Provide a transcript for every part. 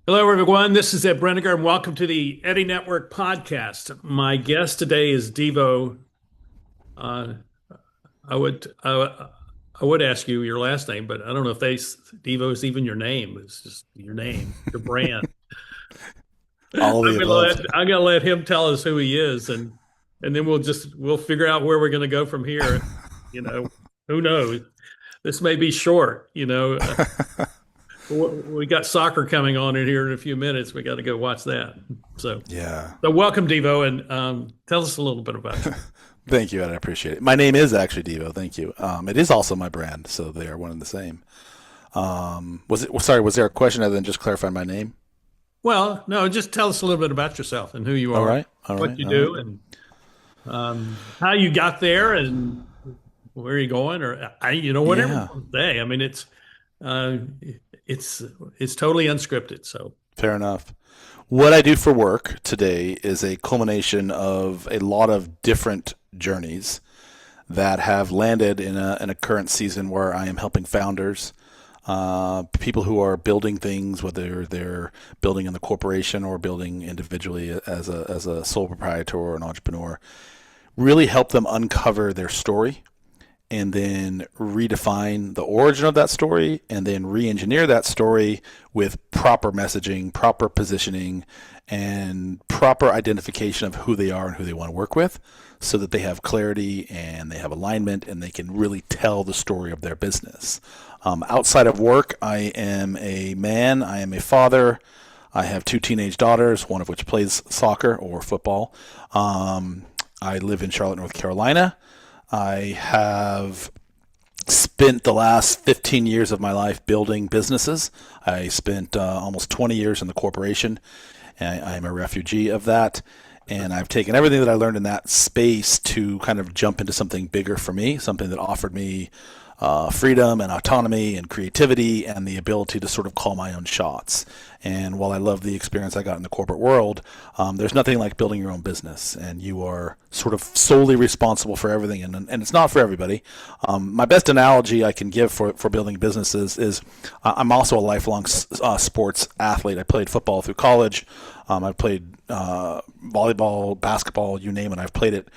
Hello, everyone. This is Ed Brenniger, and welcome to the Eddie Network podcast. My guest today is Deevo. Uh, I would ask you your last name, but I don't know if Deevo is even your name. It's just your name, your brand. All of the above. I'm gonna let him tell us who he is, and then we'll figure out where we're gonna go from here. You know, who knows? This may be short. We got soccer coming on in here in a few minutes. We got to go watch that. So, Yeah. so welcome, Devo, and tell us a little bit about you. Thank you, Ed. I appreciate it. My name is actually Devo. Thank you. It is also my brand, so they are one and the same. Sorry, was there a question other than just clarifying my name? Well, no, just tell us a little bit about yourself and who you All are, right. All what right. you All right. do, and how you got there, and where you're going, or whatever you Yeah. want to say. I mean, uh, it's it's totally unscripted. So, Fair enough. What I do for work today is a culmination of a lot of different journeys that have landed in a current season where I am helping founders, people who are building things, whether they're building in the corporation or building individually as a sole proprietor or an entrepreneur, really help them uncover their story and then redefine the origin of that story and then re-engineer that story with proper messaging, proper positioning, and proper identification of who they are and who they want to work with so that they have clarity and they have alignment and they can really tell the story of their business. Outside of work, I am a man, I am a father. I have two teenage daughters, one of which plays soccer or football. I live in Charlotte, North Carolina. I have spent the last 15 years of my life building businesses. I spent almost 20 years in the corporation. I'm a refugee of that. And I've taken everything that I learned in that space to kind of jump into something bigger for me, something that offered me freedom and autonomy and creativity and the ability to sort of call my own shots. And while I love the experience I got in the corporate world, there's nothing like building your own business, and you are sort of solely responsible for everything, and it's not for everybody. My best analogy I can give for building businesses is I'm also a lifelong sports athlete. I played football through college. I've played volleyball, basketball, you name it, I've played it.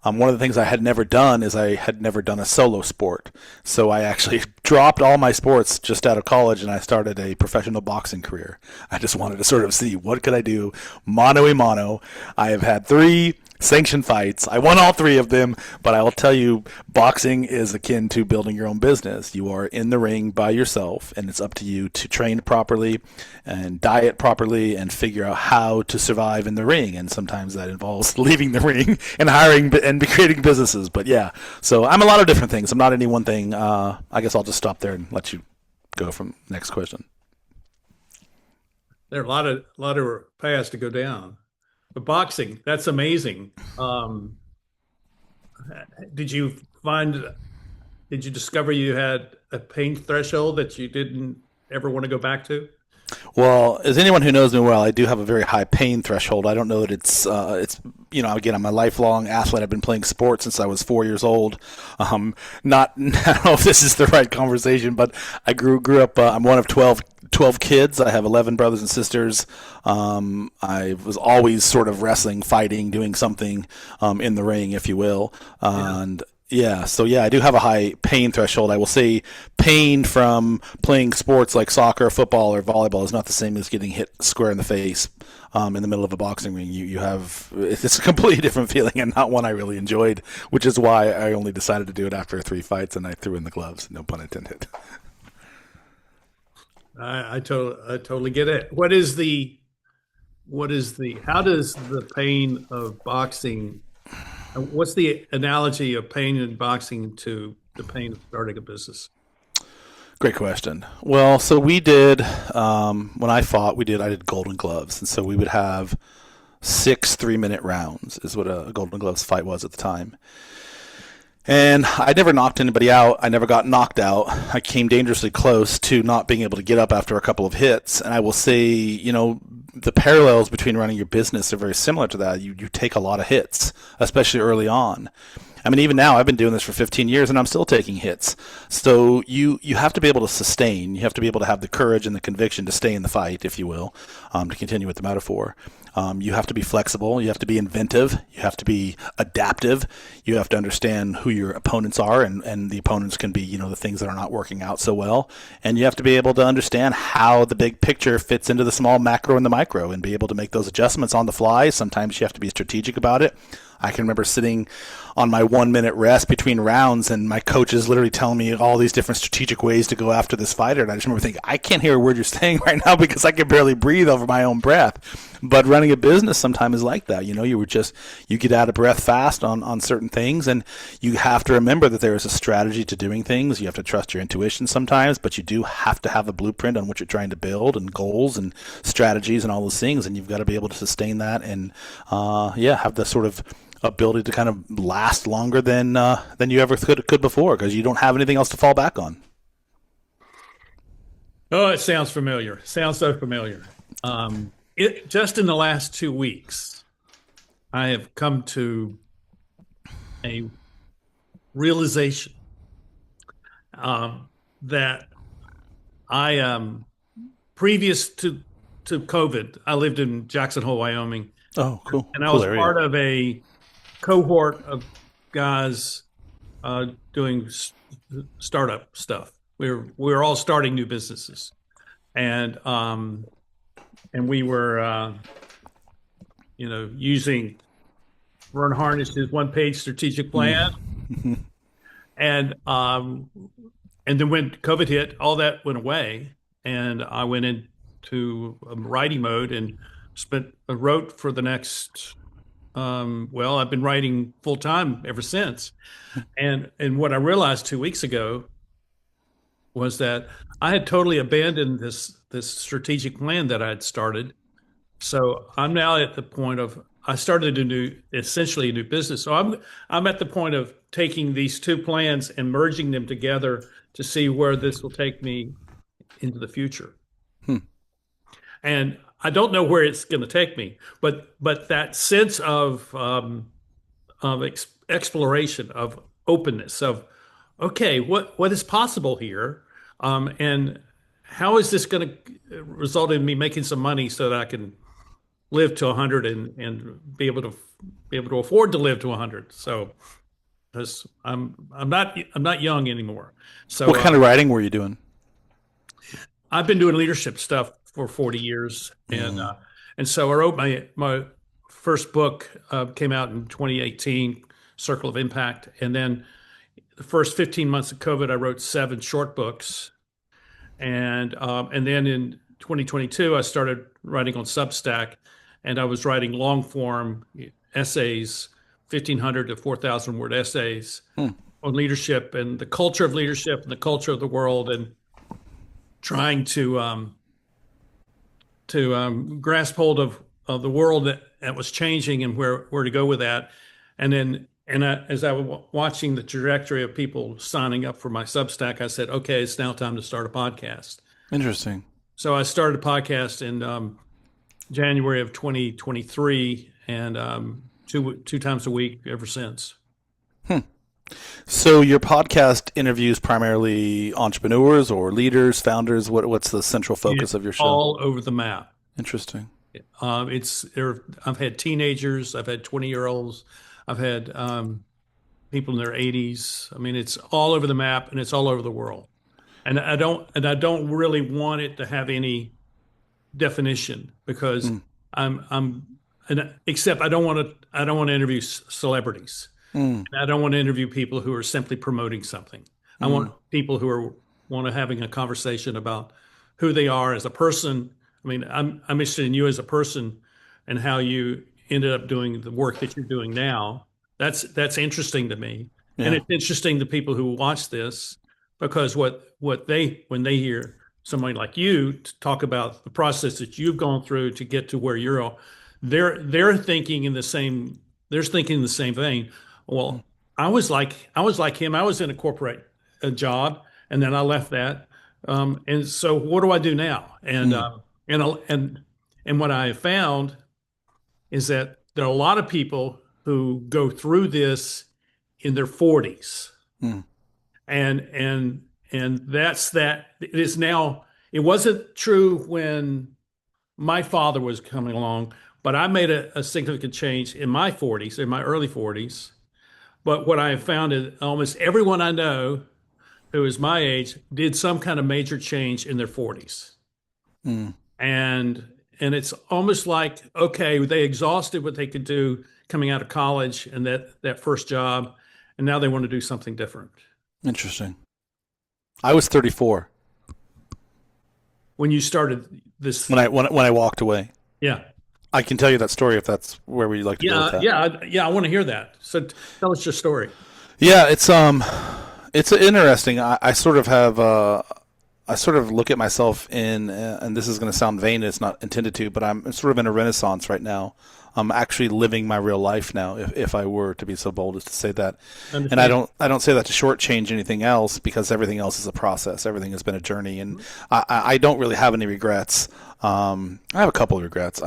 One of the things I had never done is I had never done a solo sport. So I actually dropped all my sports just out of college and I started a professional boxing career. I just wanted to sort of see what could I do mano a mano. I have had three sanctioned fights. I won all three of them, but I will tell you, boxing is akin to building your own business. You are in the ring by yourself, and it's up to you to train properly and diet properly and figure out how to survive in the ring. And sometimes that involves leaving the ring and hiring and creating businesses. But yeah, so I'm a lot of different things. I'm not any one thing. I guess I'll just stop there and let you go from next question. there are a lot of paths to go down. But boxing, that's amazing. Did you find, did you discover you had a pain threshold that you didn't ever want to go back to? Well, as anyone who knows me well, I do have a very high pain threshold. I don't know that it's again, I'm a lifelong athlete. I've been playing sports since I was 4 years old. Not I don't know if this is the right conversation, but I grew up. I'm one of 12 kids. I have 11 brothers and sisters. I was always sort of wrestling, fighting, doing something in the ring, if you will. Yeah. And yeah, so yeah, I do have a high pain threshold. I will say pain from playing sports like soccer, football, or volleyball is not the same as getting hit square in the face in the middle of a boxing ring. You have it's a completely different feeling and not one I really enjoyed, which is why I only decided to do it after three fights and I threw in the gloves. No pun intended. I totally get it. What is the how does the pain of boxing, what's the analogy of pain in boxing to the pain of starting a business? Great question. Well, so we did when I fought. I did Golden Gloves, and so we would have six 3-minute rounds is what a Golden Gloves fight was at the time. And I never knocked anybody out. I never got knocked out. I came dangerously close to not being able to get up after a couple of hits. And I will say, the parallels between running your business are very similar to that. You take a lot of hits, especially early on. I mean, even now, I've been doing this for 15 years and I'm still taking hits. So you have to be able to sustain. You have to be able to have the courage and the conviction to stay in the fight, if you will, to continue with the metaphor. You have to be flexible. You have to be inventive. You have to be adaptive. You have to understand who your opponents are, and the opponents can be, the things that are not working out so well. And you have to be able to understand how the big picture fits into the small macro and the micro and be able to make those adjustments on the fly. Sometimes you have to be strategic about it. I can remember sitting on my 1 minute rest between rounds and my coach is literally telling me all these different strategic ways to go after this fighter. And I just remember thinking, I can't hear a word you're saying right now because I can barely breathe over my own breath. But running a business sometimes is like that. You get out of breath fast on certain things, and you have to remember that there is a strategy to doing things. You have to trust your intuition sometimes, but you do have to have a blueprint on what you're trying to build and goals and strategies and all those things. And you've got to be able to sustain that and, have the sort of ability to kind of last longer than you ever could before because you don't have anything else to fall back on. Oh, it sounds familiar. Sounds so familiar. It just in the last 2 weeks, I have come to a realization that I previous to COVID, I lived in Jackson Hole, Wyoming, Oh, cool. and I Cool was area. part of a cohort of guys doing startup stuff. We were all starting new businesses, and we were using Vern Harnish's one-page strategic plan, and then when COVID hit, all that went away, and I went into writing mode and wrote for the next. I've been writing full time ever since, and what I realized 2 weeks ago was that I had totally abandoned this strategic plan that I had started. So I'm now at the point of I started essentially a new business. So I'm at the point of taking these two plans and merging them together to see where this will take me into the future. Hmm. And I don't know where it's going to take me, but that sense of exploration, of openness, of okay, what is possible here, and how is this going to result in me making some money so that I can live to 100 and be able to afford to live to 100. So because I'm not young anymore. So What kind of writing were you doing? I've been doing leadership stuff for 40 years, Mm. and so I wrote my first book came out in 2018, Circle of Impact, and then the first 15 months of COVID, I wrote 7 short books, and then in 2022, I started writing on Substack, and I was writing long form essays, 1,500 to 4,000 word essays Hmm. on leadership and the culture of leadership and the culture of the world, and trying to grasp hold of the world that was changing and where to go with that. As I was watching the trajectory of people signing up for my Substack, I said, okay, it's now time to start a podcast. Interesting. So I started a podcast in January of 2023, and two times a week ever since. Hmm. So your podcast interviews primarily entrepreneurs or leaders, founders. What's the central focus It's of your show? all over the map. Interesting. I've had teenagers, I've had 20-year-olds, I've had people in their 80s. I mean, it's all over the map and it's all over the world. And I don't really want it to have any definition because Mm. I'm and except I don't want to interview celebrities. Mm. I don't want to interview people who are simply promoting something. I Mm. want people who want to having a conversation about who they are as a person. I mean, I'm interested in you as a person and how you ended up doing the work that you're doing now. That's interesting to me, and Yeah. it's interesting to people who watch this because what they when they hear somebody like you talk about the process that you've gone through to get to where you're at, they're thinking in the same they're thinking in the same vein. Mm. Well, I was like him. I was in a corporate job, and then I left that. And so, what do I do now? Mm. And what I have found is that there are a lot of people who go through this in their 40s. Mm. And that's that. It is now. It wasn't true when my father was coming along, but I made a significant change in my 40s, in my early 40s. But what I have found is almost everyone I know who is my age did some kind of major change in their 40s. Mm. And and it's almost like, okay, they exhausted what they could do coming out of college and that first job, and now they want to do something different. Interesting. I was 34 When you started this, when I walked away. yeah. I can tell you that story if that's where we'd like to go with Yeah, that. yeah, I want to hear that. So tell us your story. Yeah, it's interesting. I sort of have I sort of look at myself in, and this is going to sound vain. It's not intended to, but I'm sort of in a renaissance right now. I'm actually living my real life now, if I were to be so bold as to say that. And Understand? I don't say that to shortchange anything else because everything else is a process. Everything has been a journey, and I don't really have any regrets. I have a couple of regrets.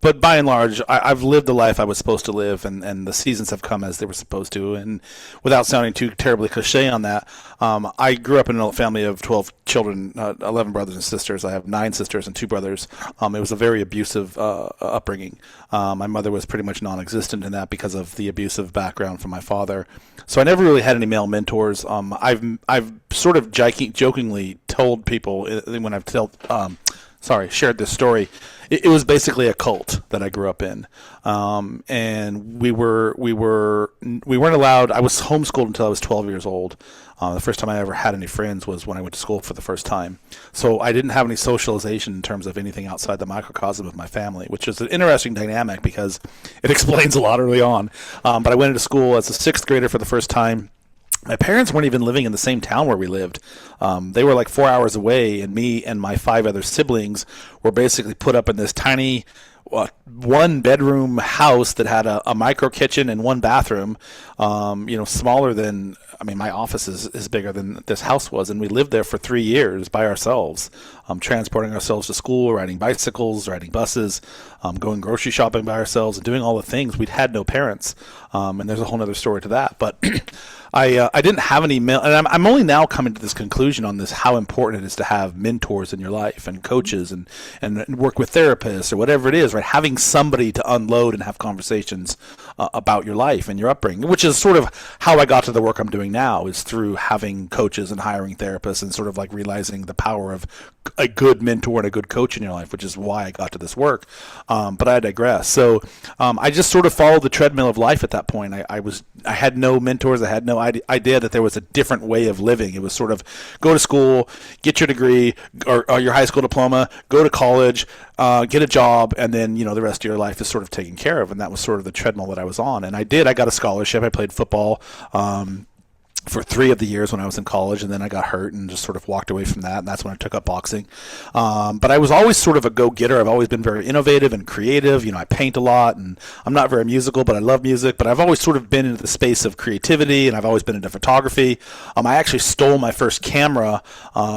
But by and large, I've lived the life I was supposed to live, and the seasons have come as they were supposed to. And without sounding too terribly cliche on that, I grew up in a family of 12 children, 11 brothers and sisters. I have 9 sisters and 2 brothers. It was a very abusive upbringing. My mother was pretty much non-existent in that because of the abusive background from my father. So I never really had any male mentors. I've sort of jokingly told people when I've shared this story. It was basically a cult that I grew up in, and we weren't allowed. I was homeschooled until I was 12 years old. The first time I ever had any friends was when I went to school for the first time. So I didn't have any socialization in terms of anything outside the microcosm of my family, which is an interesting dynamic because it explains a lot early on. But I went into school as a 6th grader for the first time. My parents weren't even living in the same town where we lived. They were like 4 hours away, and me and my 5 other siblings were basically put up in this tiny 1-bedroom house that had a micro kitchen and 1 bathroom, smaller than, I mean, my office is bigger than this house was, and we lived there for 3 years by ourselves, transporting ourselves to school, riding bicycles, riding buses, going grocery shopping by ourselves, and doing all the things. We'd had no parents, and there's a whole other story to that, but I didn't have any male, and I'm only now coming to this conclusion on this, how important it is to have mentors in your life and coaches and work with therapists or whatever it is, right? Having somebody to unload and have conversations about your life and your upbringing, which is sort of how I got to the work I'm doing now, is through having coaches and hiring therapists and sort of like realizing the power of a good mentor and a good coach in your life, which is why I got to this work. But I digress. So I just sort of followed the treadmill of life at that point. I had no mentors. I had no idea that there was a different way of living. It was sort of go to school, get your degree or your high school diploma, go to college, get a job, and then the rest of your life is sort of taken care of. And that was sort of the treadmill that I was on. And I got a scholarship. I played football for 3 of the years when I was in college, and then I got hurt and just sort of walked away from that, and that's when I took up boxing. But I was always sort of a go-getter. I've always been very innovative and creative. I paint a lot, and I'm not very musical, but I love music. But I've always sort of been into the space of creativity, and I've always been into photography. I actually stole my first camera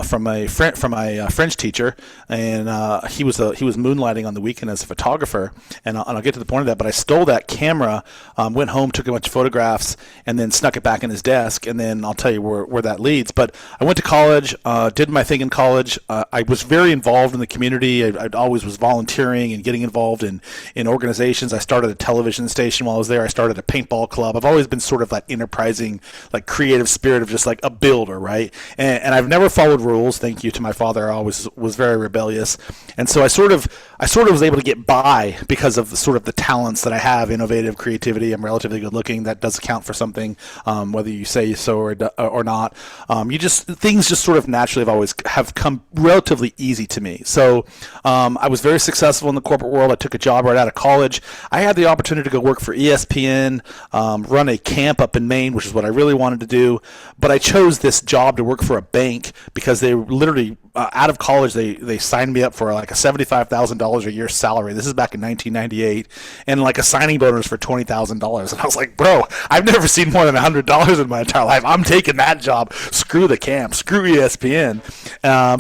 from my French teacher, and he was moonlighting on the weekend as a photographer, and I'll get to the point of that. But I stole that camera, went home, took a bunch of photographs, and then snuck it back in his desk, and then I'll tell you where that leads. But I went to college, did my thing in college. I was very involved in the community. I always was volunteering and getting involved in organizations. I started a television station while I was there. I started a paintball club. I've always been sort of that enterprising, like creative spirit of just like a builder, right? And I've never followed rules. Thank you to my father. I always was very rebellious. And so I sort of was able to get by because of the talents that I have, innovative creativity. I'm relatively good looking. That does count for something, whether you say so or not. Things just sort of naturally have come relatively easy to me. So I was very successful in the corporate world. I took a job right out of college. I had the opportunity to go work for ESPN, run a camp up in Maine, which is what I really wanted to do. But I chose this job to work for a bank because they literally out of college, they signed me up for like a $75,000 a year salary. This is back in 1998, and like a signing bonus for $20,000. And I was like, bro, I've never seen more than $100 in my entire life. I'm taking that job. Screw the camp. Screw ESPN.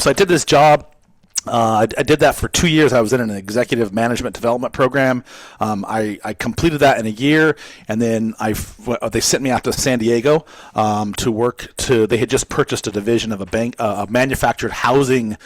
So I did this job. I did that for 2 years. I was in an executive management development program. I completed that in a year, and then they sent me out to San Diego to work. They had just purchased a division of a manufactured housing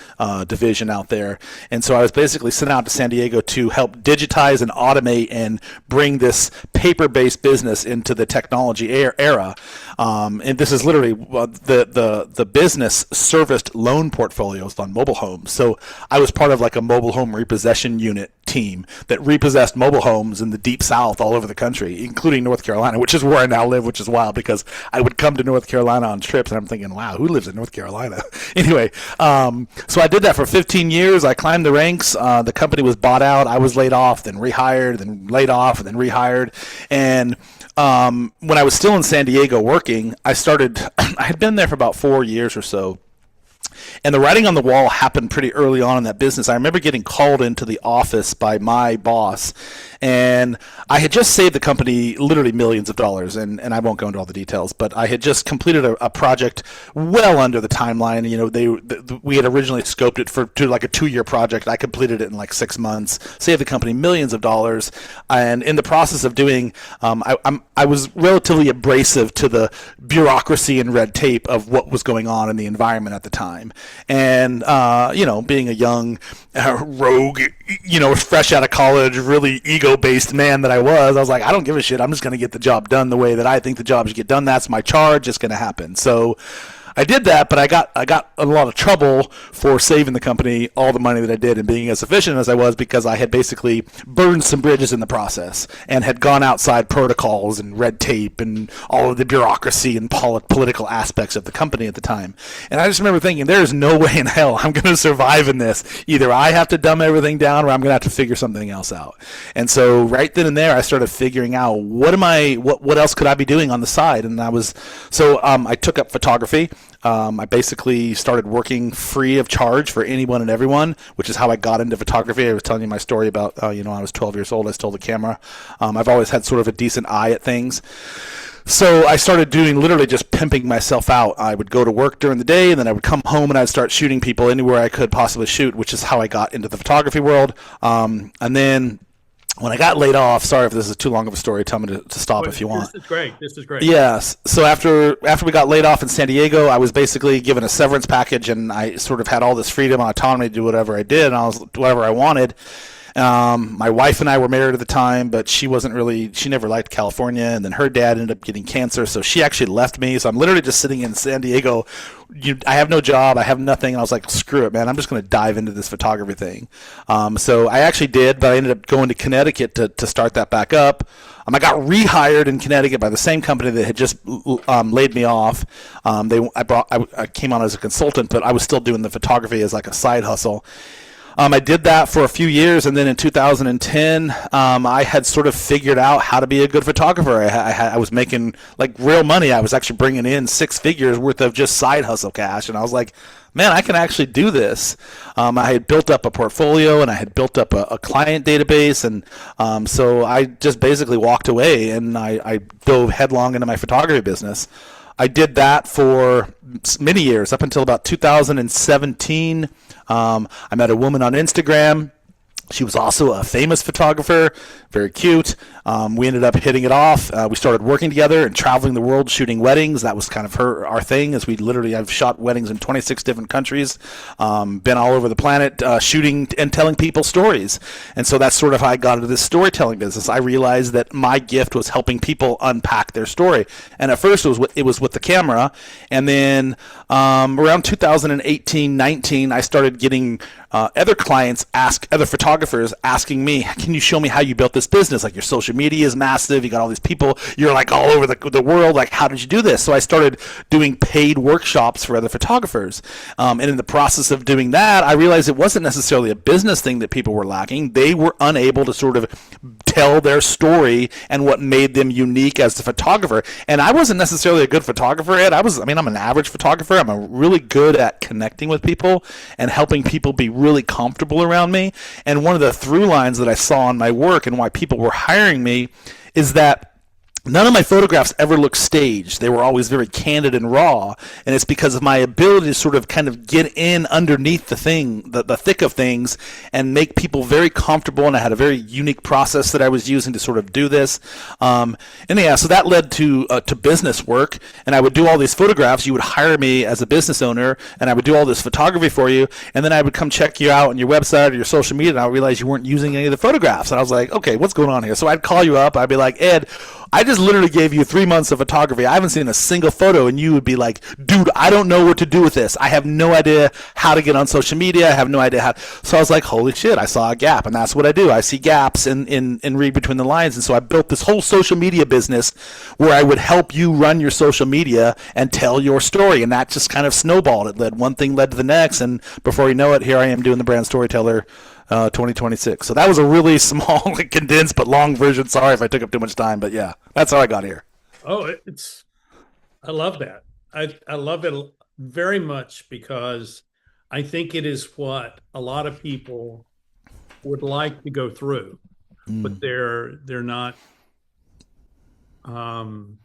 division out there, and so I was basically sent out to San Diego to help digitize and automate and bring this paper-based business into the technology era. And this is literally the business serviced loan portfolios on mobile homes. So I was part of like a mobile home repossession unit team that repossessed mobile homes in the deep south all over the country, including North Carolina, which is where I now live, which is wild because I would come to North Carolina on trips and I'm thinking, wow, who lives in North Carolina? Anyway, so I did that for 15 years. I climbed the ranks. The company was bought out. I was laid off, then rehired, then laid off, and then rehired. And when I was still in San Diego working, I had been there for about 4 years or so. And the writing on the wall happened pretty early on in that business. I remember getting called into the office by my boss, and I had just saved the company literally millions of dollars, and I won't go into all the details, but I had just completed a project well under the timeline. You know, we had originally scoped it to like a 2-year project. I completed it in like 6 months, saved the company millions of dollars, and in the process of doing, I was relatively abrasive to the bureaucracy and red tape of what was going on in the environment at the time. And, being a young rogue, fresh out of college, really ego-based man that I was like, I don't give a shit. I'm just going to get the job done the way that I think the job should get done. That's my charge. It's going to happen. So I did that, but I got a lot of trouble for saving the company all the money that I did and being as efficient as I was because I had basically burned some bridges in the process and had gone outside protocols and red tape and all of the bureaucracy and political aspects of the company at the time. And I just remember thinking, there is no way in hell I'm going to survive in this. Either I have to dumb everything down or I'm going to have to figure something else out. And so right then and there, I started figuring out what else could I be doing on the side. And I took up photography. I basically started working free of charge for anyone and everyone, which is how I got into photography. I was telling you my story about, I was 12 years old. I stole the camera. I've always had sort of a decent eye at things. So I started doing literally just pimping myself out. I would go to work during the day, and then I would come home and I'd start shooting people anywhere I could possibly shoot, which is how I got into the photography world. And then when I got laid off, sorry if this is too long of a story, tell me to stop if you want. This is great. This is great. Yes. So after we got laid off in San Diego, I was basically given a severance package, and I sort of had all this freedom and autonomy to do whatever I did, and whatever I wanted. My wife and I were married at the time, but she never liked California, and then her dad ended up getting cancer, so she actually left me. So I'm literally just sitting in San Diego. I have no job, I have nothing, and I was like, screw it, man, I'm just going to dive into this photography thing. So I actually did, but I ended up going to Connecticut to start that back up. I got rehired in Connecticut by the same company that had just laid me off. I came on as a consultant, but I was still doing the photography as like a side hustle. I did that for a few years, and then in 2010, I had sort of figured out how to be a good photographer. I was making like real money. I was actually bringing in 6 figures worth of just side hustle cash, and I was like, man, I can actually do this. I had built up a portfolio, and I had built up a client database, and so I just basically walked away, and I dove headlong into my photography business. I did that for many years, up until about 2017. I met a woman on Instagram. She was also a famous photographer, very cute. We ended up hitting it off. We started working together and traveling the world shooting weddings. That was kind of our thing, as I've shot weddings in 26 different countries, been all over the planet shooting and telling people stories. And so that's sort of how I got into this storytelling business. I realized that my gift was helping people unpack their story. And at first it was with the camera. And then around 2018-19, I started getting other photographers asking me, can you show me how you built this business? Like, your social media is massive. You got all these people. You're like all over the world. Like, how did you do this? So I started doing paid workshops for other photographers. And in the process of doing that, I realized it wasn't necessarily a business thing that people were lacking. They were unable to sort of tell their story and what made them unique as the photographer. And I wasn't necessarily a good photographer, Ed. I'm an average photographer. I'm really good at connecting with people and helping people be really comfortable around me. And one of the through lines that I saw in my work and why people were hiring me is that none of my photographs ever looked staged. They were always very candid and raw, and it's because of my ability to sort of kind of get in underneath the thick of things, and make people very comfortable. And I had a very unique process that I was using to sort of do this. And yeah, so that led to business work, and I would do all these photographs. You would hire me as a business owner, and I would do all this photography for you, and then I would come check you out on your website or your social media, and I would realize you weren't using any of the photographs. And I was like, okay, what's going on here? So I'd call you up. I'd be like, Ed, I just literally gave you 3 months of photography. I haven't seen a single photo. And you would be like, dude, I don't know what to do with this. I have no idea how to get on social media. I have no idea how. So I was like, holy shit, I saw a gap. And that's what I do. I see gaps and read between the lines. And so I built this whole social media business where I would help you run your social media and tell your story. And that just kind of snowballed. It led one thing led to the next. And before you know it, here I am doing the Brand Storyteller 2026. So that was a really small, condensed but long version. Sorry if I took up too much time, but yeah, that's how I got here. Oh, it's I love that. I love it very much because I think it is what a lot of people would like to go through, but Mm. they're not um,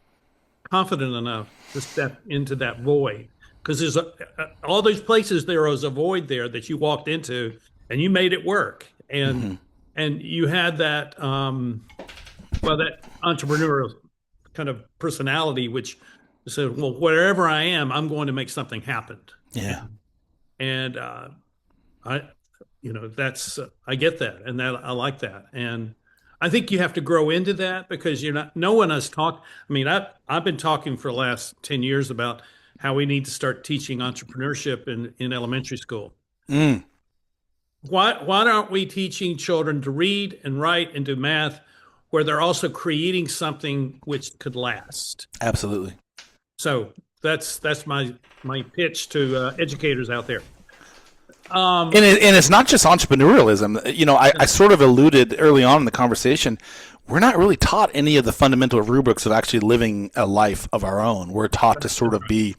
confident enough to step into that void because all those places there was a void there that you walked into and you made it work Hmm. and you had that well that entrepreneurial kind of personality which said well wherever I am I'm going to make something happen Yeah. and I that's I get that and that I like that and I think you have to grow into that because you're not no one has talked I mean I've been talking for the last 10 years about how we need to start teaching entrepreneurship in elementary school. Mm. Why aren't we teaching children to read and write and do math where they're also creating something which could last? Absolutely. So that's my pitch to educators out there. And it's not just entrepreneurialism. I sort of alluded early on in the conversation. We're not really taught any of the fundamental rubrics of actually living a life of our own. We're taught to sort of be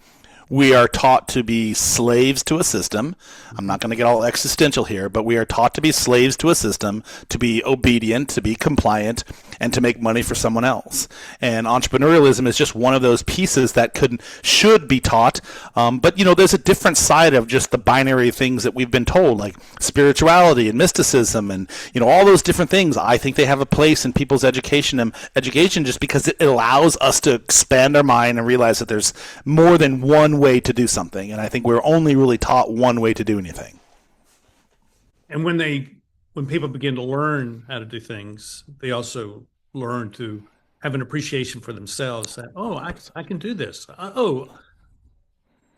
we are taught to be slaves to a system. I'm not going to get all existential here, but we are taught to be slaves to a system, to be obedient, to be compliant, and to make money for someone else. And entrepreneurialism is just one of those pieces that should be taught. But there's a different side of just the binary things that we've been told, like spirituality and mysticism, and all those different things. I think they have a place in people's education just because it allows us to expand our mind and realize that there's more than one way to do something, and I think we're only really taught one way to do anything. And when people begin to learn how to do things, they also learn to have an appreciation for themselves. That oh, I can do this. Oh,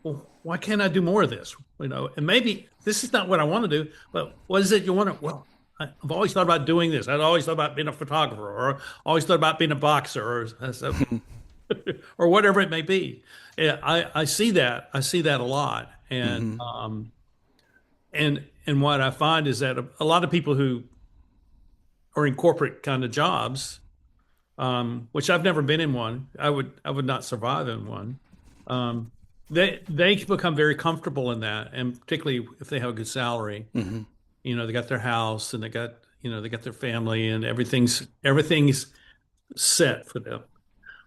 well, why can't I do more of this? And maybe this is not what I want to do, but what is it you want to? Well, I've always thought about doing this. I've always thought about being a photographer, or always thought about being a boxer, or or whatever it may be. Yeah, I see that. I see that a lot, Mm-hmm. and what I find is that a lot of people who are in corporate kind of jobs, which I've never been in one, I would not survive in one. They become very comfortable in that, and particularly if they have a good salary, Mm-hmm. they got their house and they got their family and everything's set for them.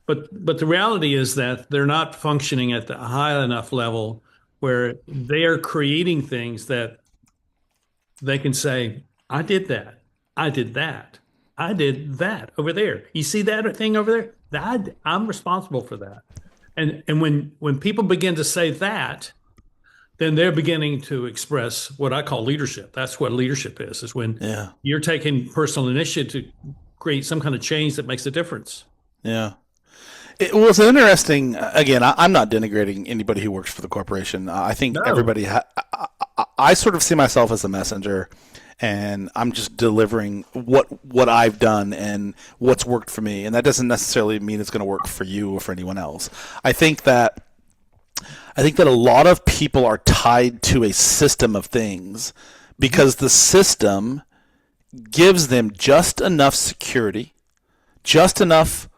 But the reality is that they're not functioning at the high enough level where they are creating things that they can say, I did that. I did that. I did that over there. You see that thing over there? I'm responsible for that. And when people begin to say that, then they're beginning to express what I call leadership. That's what leadership is when Yeah. you're taking personal initiative to create some kind of change that makes a difference. Yeah. It was interesting. Again, I'm not denigrating anybody who works for the corporation. I think No. everybody. I sort of see myself as a messenger, and I'm just delivering what I've done and what's worked for me. And that doesn't necessarily mean it's going to work for you or for anyone else. I think that a lot of people are tied to a system of things because the system gives them just enough security, just enough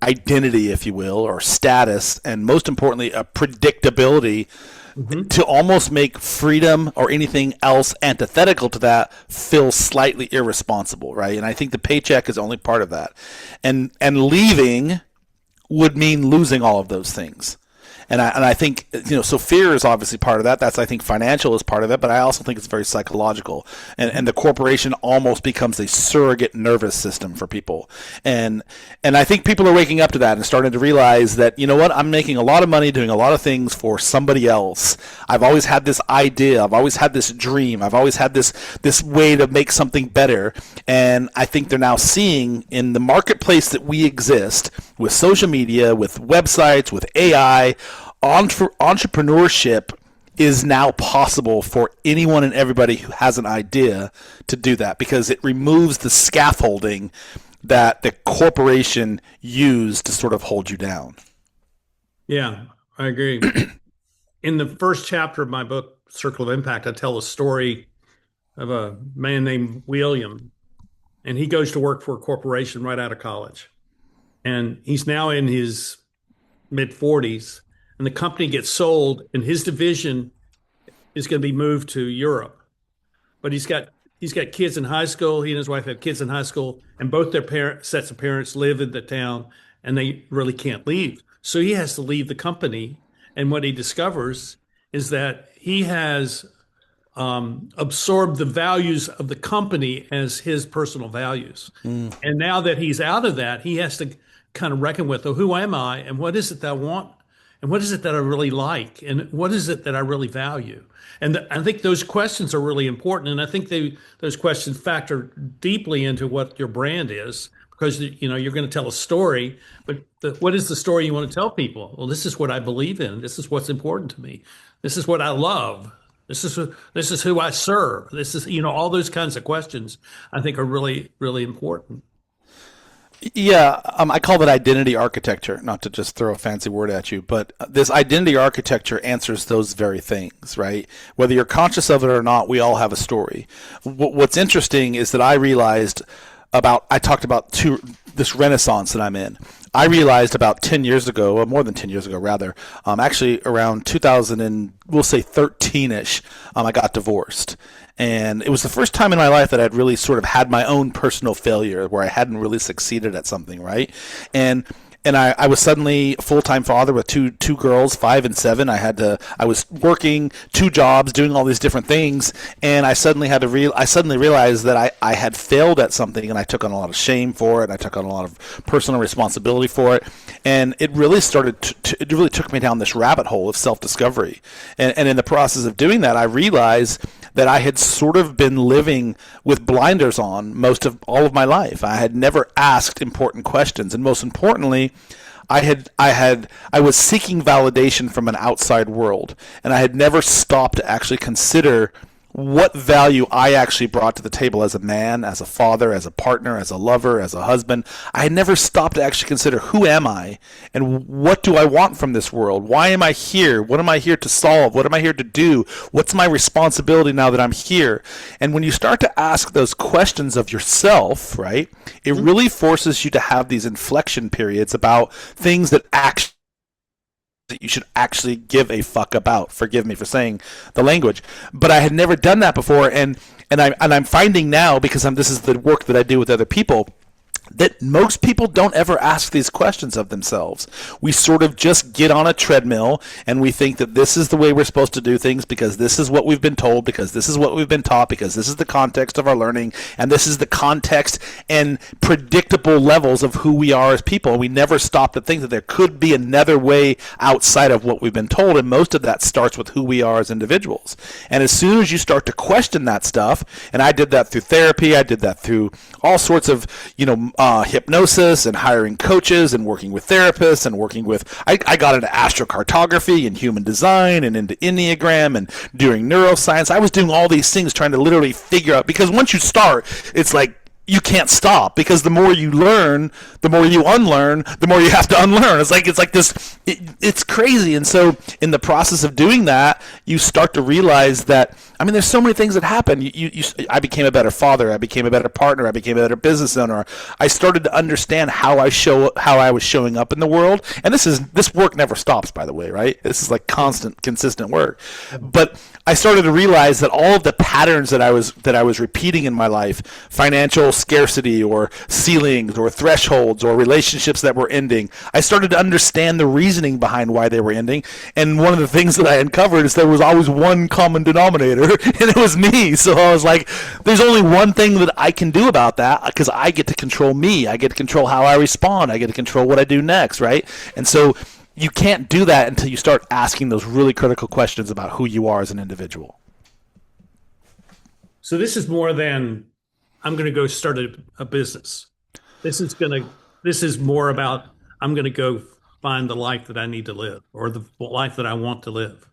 identity, if you will, or status, and most importantly, a predictability Mhm. to almost make freedom or anything else antithetical to that feel slightly irresponsible, right? And I think the paycheck is only part of that. And leaving would mean losing all of those things. And I think, so fear is obviously part of that. That's, I think, financial is part of it, but I also think it's very psychological. And the corporation almost becomes a surrogate nervous system for people. And I think people are waking up to that and starting to realize that, you know what, I'm making a lot of money doing a lot of things for somebody else. I've always had this idea. I've always had this dream. I've always had this way to make something better. And I think they're now seeing in the marketplace that we exist with social media, with websites, with AI, entrepreneurship is now possible for anyone and everybody who has an idea to do that, because it removes the scaffolding that the corporation used to sort of hold you down. Yeah, I agree. In the first chapter of my book, Circle of Impact, I tell a story of a man named William, and he goes to work for a corporation right out of college. And he's now in his mid 40s, and the company gets sold, and his division is going to be moved to Europe. But he's got kids in high school. He and his wife have kids in high school, and both their sets of parents live in the town, and they really can't leave. So he has to leave the company. And what he discovers is that he has absorbed the values of the company as his personal values. And now that he's out of that, he has to kind of reckon with, oh, who am I, and what is it that I want, and what is it that I really like, and what is it that I really value? And I think those questions are really important, and I think those questions factor deeply into what your brand is, because you're going to tell a story, but what is the story you want to tell people? Well, this is what I believe in. This is what's important to me. This is what I love. This is who I serve. This is all those kinds of questions I think are really, really important. Yeah, I call it identity architecture, not to just throw a fancy word at you, but this identity architecture answers those very things, right? Whether you're conscious of it or not, we all have a story. What's interesting is that I talked about this renaissance that I'm in. I realized about 10 years ago, or more than 10 years ago, rather, actually around 2000 and we'll say 13-ish, I got divorced. And it was the first time in my life that I'd really sort of had my own personal failure where I hadn't really succeeded at something, right? And I was suddenly a full-time father with two girls, 5 and 7. I was working 2 jobs, doing all these different things, and I suddenly realized that I had failed at something, and I took on a lot of shame for it, and I took on a lot of personal responsibility for it, and it really it really took me down this rabbit hole of self-discovery. And in the process of doing that, I realized that I had sort of been living with blinders on all of my life. I had never asked important questions, and most importantly, I was seeking validation from an outside world, and I had never stopped to actually consider what value I actually brought to the table as a man, as a father, as a partner, as a lover, as a husband. I had never stopped to actually consider, who am I and what do I want from this world? Why am I here? What am I here to solve? What am I here to do? What's my responsibility now that I'm here? And when you start to ask those questions of yourself, right, it really forces you to have these inflection periods about things that you should actually give a fuck about. Forgive me for saying the language, but I had never done that before, and I'm finding now, because this is the work that I do with other people, that most people don't ever ask these questions of themselves. We sort of just get on a treadmill and we think that this is the way we're supposed to do things because this is what we've been told, because this is what we've been taught, because this is the context of our learning, and this is the context and predictable levels of who we are as people. And we never stop to think that there could be another way outside of what we've been told, and most of that starts with who we are as individuals. And as soon as you start to question that stuff, and I did that through therapy, I did that through all sorts of, hypnosis and hiring coaches and working with therapists and I got into astrocartography and human design and into Enneagram and doing neuroscience. I was doing all these things trying to literally figure out, because once you start, it's like you can't stop, because the more you learn, the more you unlearn, the more you have to unlearn. It's like this, it's crazy. And so in the process of doing that, you start to realize that, there's so many things that happen. I became a better father. I became a better partner. I became a better business owner. I started to understand how I was showing up in the world. And this work never stops, by the way, right? This is like constant, consistent work. But I started to realize that all of the patterns that I was repeating in my life, financial, scarcity or ceilings or thresholds or relationships that were ending. I started to understand the reasoning behind why they were ending. And one of the things that I uncovered is there was always one common denominator, and it was me. So I was like, there's only one thing that I can do about that, because I get to control me. I get to control how I respond. I get to control what I do next, right? And so you can't do that until you start asking those really critical questions about who you are as an individual. So this is more than I'm going to go start a business. This is more about I'm going to go find the life that I need to live, or the life that I want to live.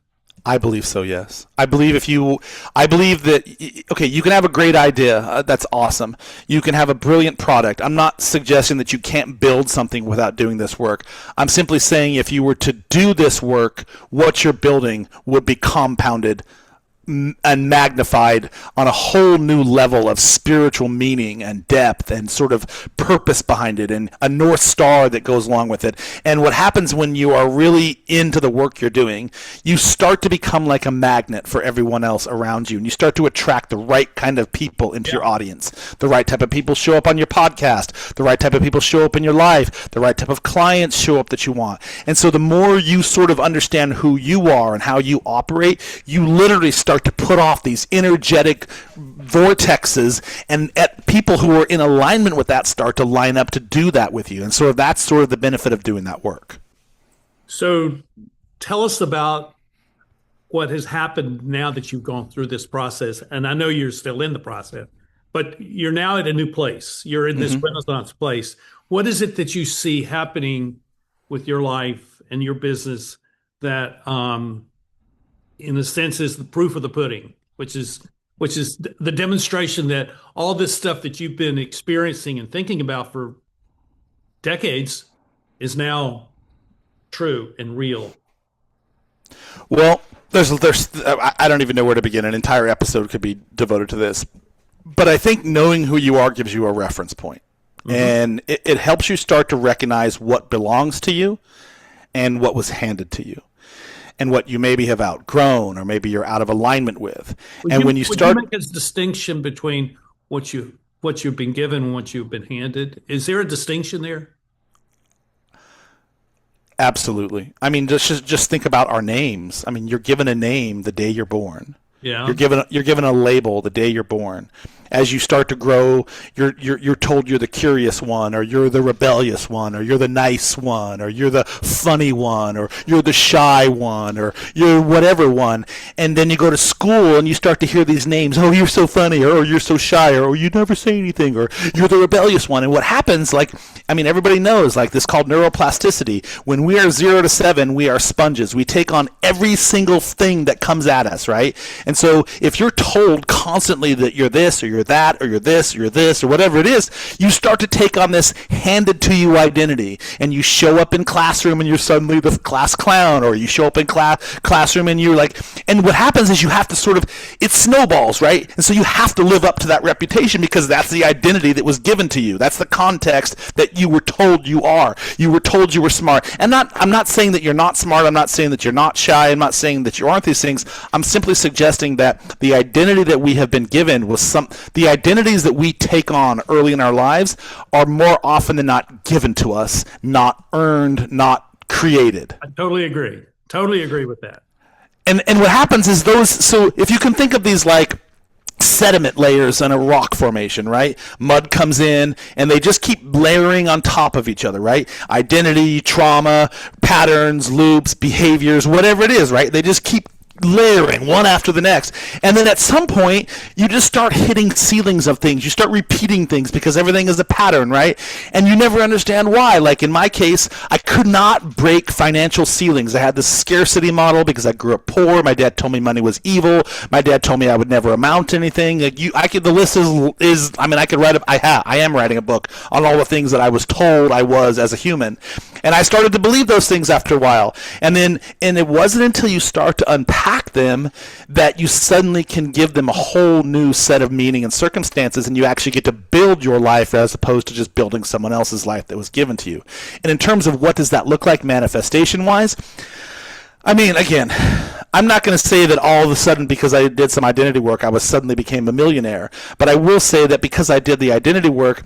I believe so, yes. I believe that, okay, you can have a great idea. That's awesome. You can have a brilliant product. I'm not suggesting that you can't build something without doing this work. I'm simply saying if you were to do this work, what you're building would be compounded and magnified on a whole new level of spiritual meaning and depth and sort of purpose behind it, and a North Star that goes along with it. And what happens when you are really into the work you're doing, you start to become like a magnet for everyone else around you, and you start to attract the right kind of people into your audience. The right type of people show up on your podcast. The right type of people show up in your life. The right type of clients show up that you want. And so the more you sort of understand who you are and how you operate, you literally start to put off these energetic vortexes, and people who are in alignment with that start to line up to do that with you. And so that's sort of the benefit of doing that work. So tell us about what has happened now that you've gone through this process. And I know you're still in the process, but you're now at a new place. You're in this Renaissance place. What is it that you see happening with your life and your business that in a sense is the proof of the pudding, which is the demonstration that all this stuff that you've been experiencing and thinking about for decades is now true and real? Well, there's I don't even know where to begin. An entire episode could be devoted to this. But I think knowing who you are gives you a reference point. And it helps you start to recognize what belongs to you and what was handed to you, and what you maybe have outgrown or maybe you're out of alignment with. When you start, would you make a distinction between what you've been given and what you've been handed? Is there a distinction there? Absolutely. I mean, just think about our names. I mean, you're given a name the day you're born. Yeah. You're given a label the day you're born. As you start to grow, you're told you're the curious one, or you're the rebellious one, or you're the nice one, or you're the funny one, or you're the shy one, or you're whatever one. And then you go to school and you start to hear these names. Oh, you're so funny, or oh, you're so shy, or oh, you never say anything, or you're the rebellious one. And what happens, everybody knows, this called neuroplasticity. When we are 0 to 7, we are sponges. We take on every single thing that comes at us, right? And so if you're told constantly that you're this, or you're that, or you're this, or you're this, or whatever it is, you start to take on this handed to you identity, and you show up in classroom and you're suddenly the class clown, or you show up in classroom and you're and what happens is you have to it snowballs, right? And so you have to live up to that reputation, because that's the identity that was given to you. That's the context that you were told you are. You were told you were smart. And I'm not saying that you're not smart. I'm not saying that you're not shy. I'm not saying that you aren't these things. I'm simply suggesting that the identity that we have been given was the identities that we take on early in our lives are more often than not given to us, not earned, not created. I totally agree. Totally agree with that. And what happens is so if you can think of these sediment layers in a rock formation, right? Mud comes in and they just keep layering on top of each other, right? Identity, trauma, patterns, loops, behaviors, whatever it is, right? They just keep layering one after the next. And then at some point, you just start hitting ceilings of things. You start repeating things because everything is a pattern, right? And you never understand why. Like in my case, I could not break financial ceilings. I had this scarcity model because I grew up poor. My dad told me money was evil. My dad told me I would never amount to anything. The list is I could write I am writing a book on all the things that I was told I was as a human. And I started to believe those things after a while. And it wasn't until you start to unpack them that you suddenly can give them a whole new set of meaning and circumstances, and you actually get to build your life as opposed to just building someone else's life that was given to you. And in terms of what does that look like manifestation-wise, again, I'm not going to say that all of a sudden because I did some identity work, I was suddenly became a millionaire. But I will say that because I did the identity work,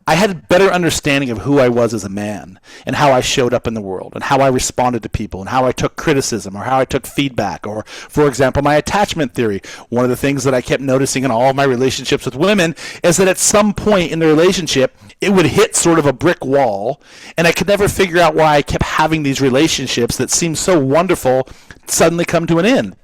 I had a better understanding of who I was as a man and how I showed up in the world and how I responded to people and how I took criticism or how I took feedback. Or, for example, my attachment theory. One of the things that I kept noticing in all of my relationships with women is that at some point in the relationship, it would hit sort of a brick wall, and I could never figure out why I kept having these relationships that seemed so wonderful suddenly come to an end.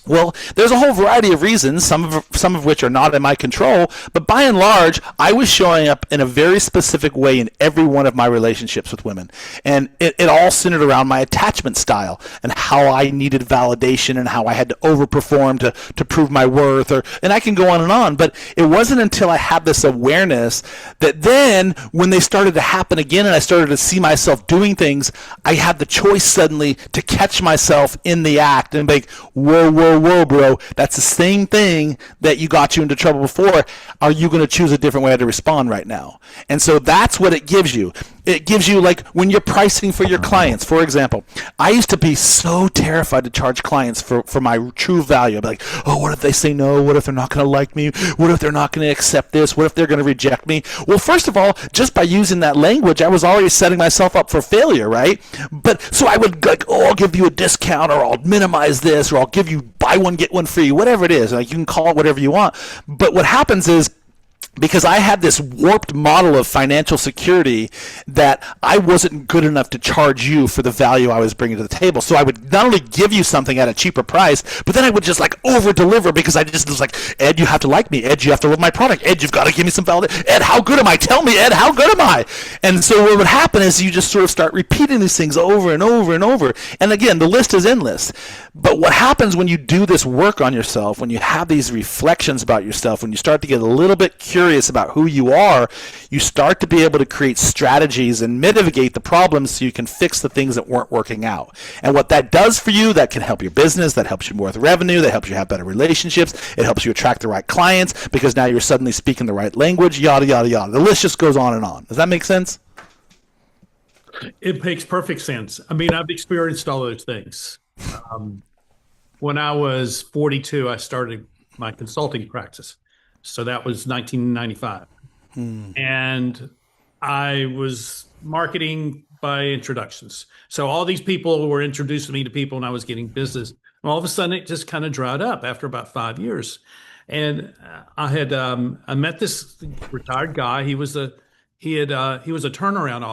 Well, there's a whole variety of reasons, some of which are not in my control, but by and large, I was showing up in a very specific way in every one of my relationships with women. And it all centered around my attachment style and how I needed validation and how I had to overperform to prove my worth. And I can go on, but it wasn't until I had this awareness that then when they started to happen again and I started to see myself doing things, I had the choice suddenly to catch myself in the act and be like, whoa, bro, that's the same thing that you got you into trouble before. Are you going to choose a different way to respond right now? And so that's what it gives you. It gives you, like, when you're pricing for your clients, for example, I used to be so terrified to charge clients for my true value. I'd be like, oh, what if they say no? What if they're not going to like me? What if they're not going to accept this? What if they're going to reject me? Well, first of all, just by using that language, I was already setting myself up for failure, right? But so I would, like, oh, I'll give you a discount, or I'll minimize this, or I'll give you buy one, get one free, whatever it is. Like, you can call it whatever you want. But what happens is, because I had this warped model of financial security, that I wasn't good enough to charge you for the value I was bringing to the table. So I would not only give you something at a cheaper price, but then I would just, like, over deliver, because I just was like, Ed, you have to like me. Ed, you have to love my product. Ed, you've got to give me some validation. Ed, how good am I? Tell me, Ed, how good am I? And so what would happen is you just sort of start repeating these things over and over and over. And again, the list is endless. But what happens when you do this work on yourself, when you have these reflections about yourself, when you start to get a little bit curious about who you are, you start to be able to create strategies and mitigate the problems so you can fix the things that weren't working out. And what that does for you, that can help your business, that helps you more with revenue, that helps you have better relationships, it helps you attract the right clients because now you're suddenly speaking the right language, yada, yada, yada. The list just goes on and on. Does that make sense? It makes perfect sense. I mean, I've experienced all those things. Um, when I was 42, I started my consulting practice. So that was 1995. And I was marketing by introductions. So all these people were introducing me to people and I was getting business. And all of a sudden it just kind of dried up after about 5 years. And I met this retired guy. He was a turnaround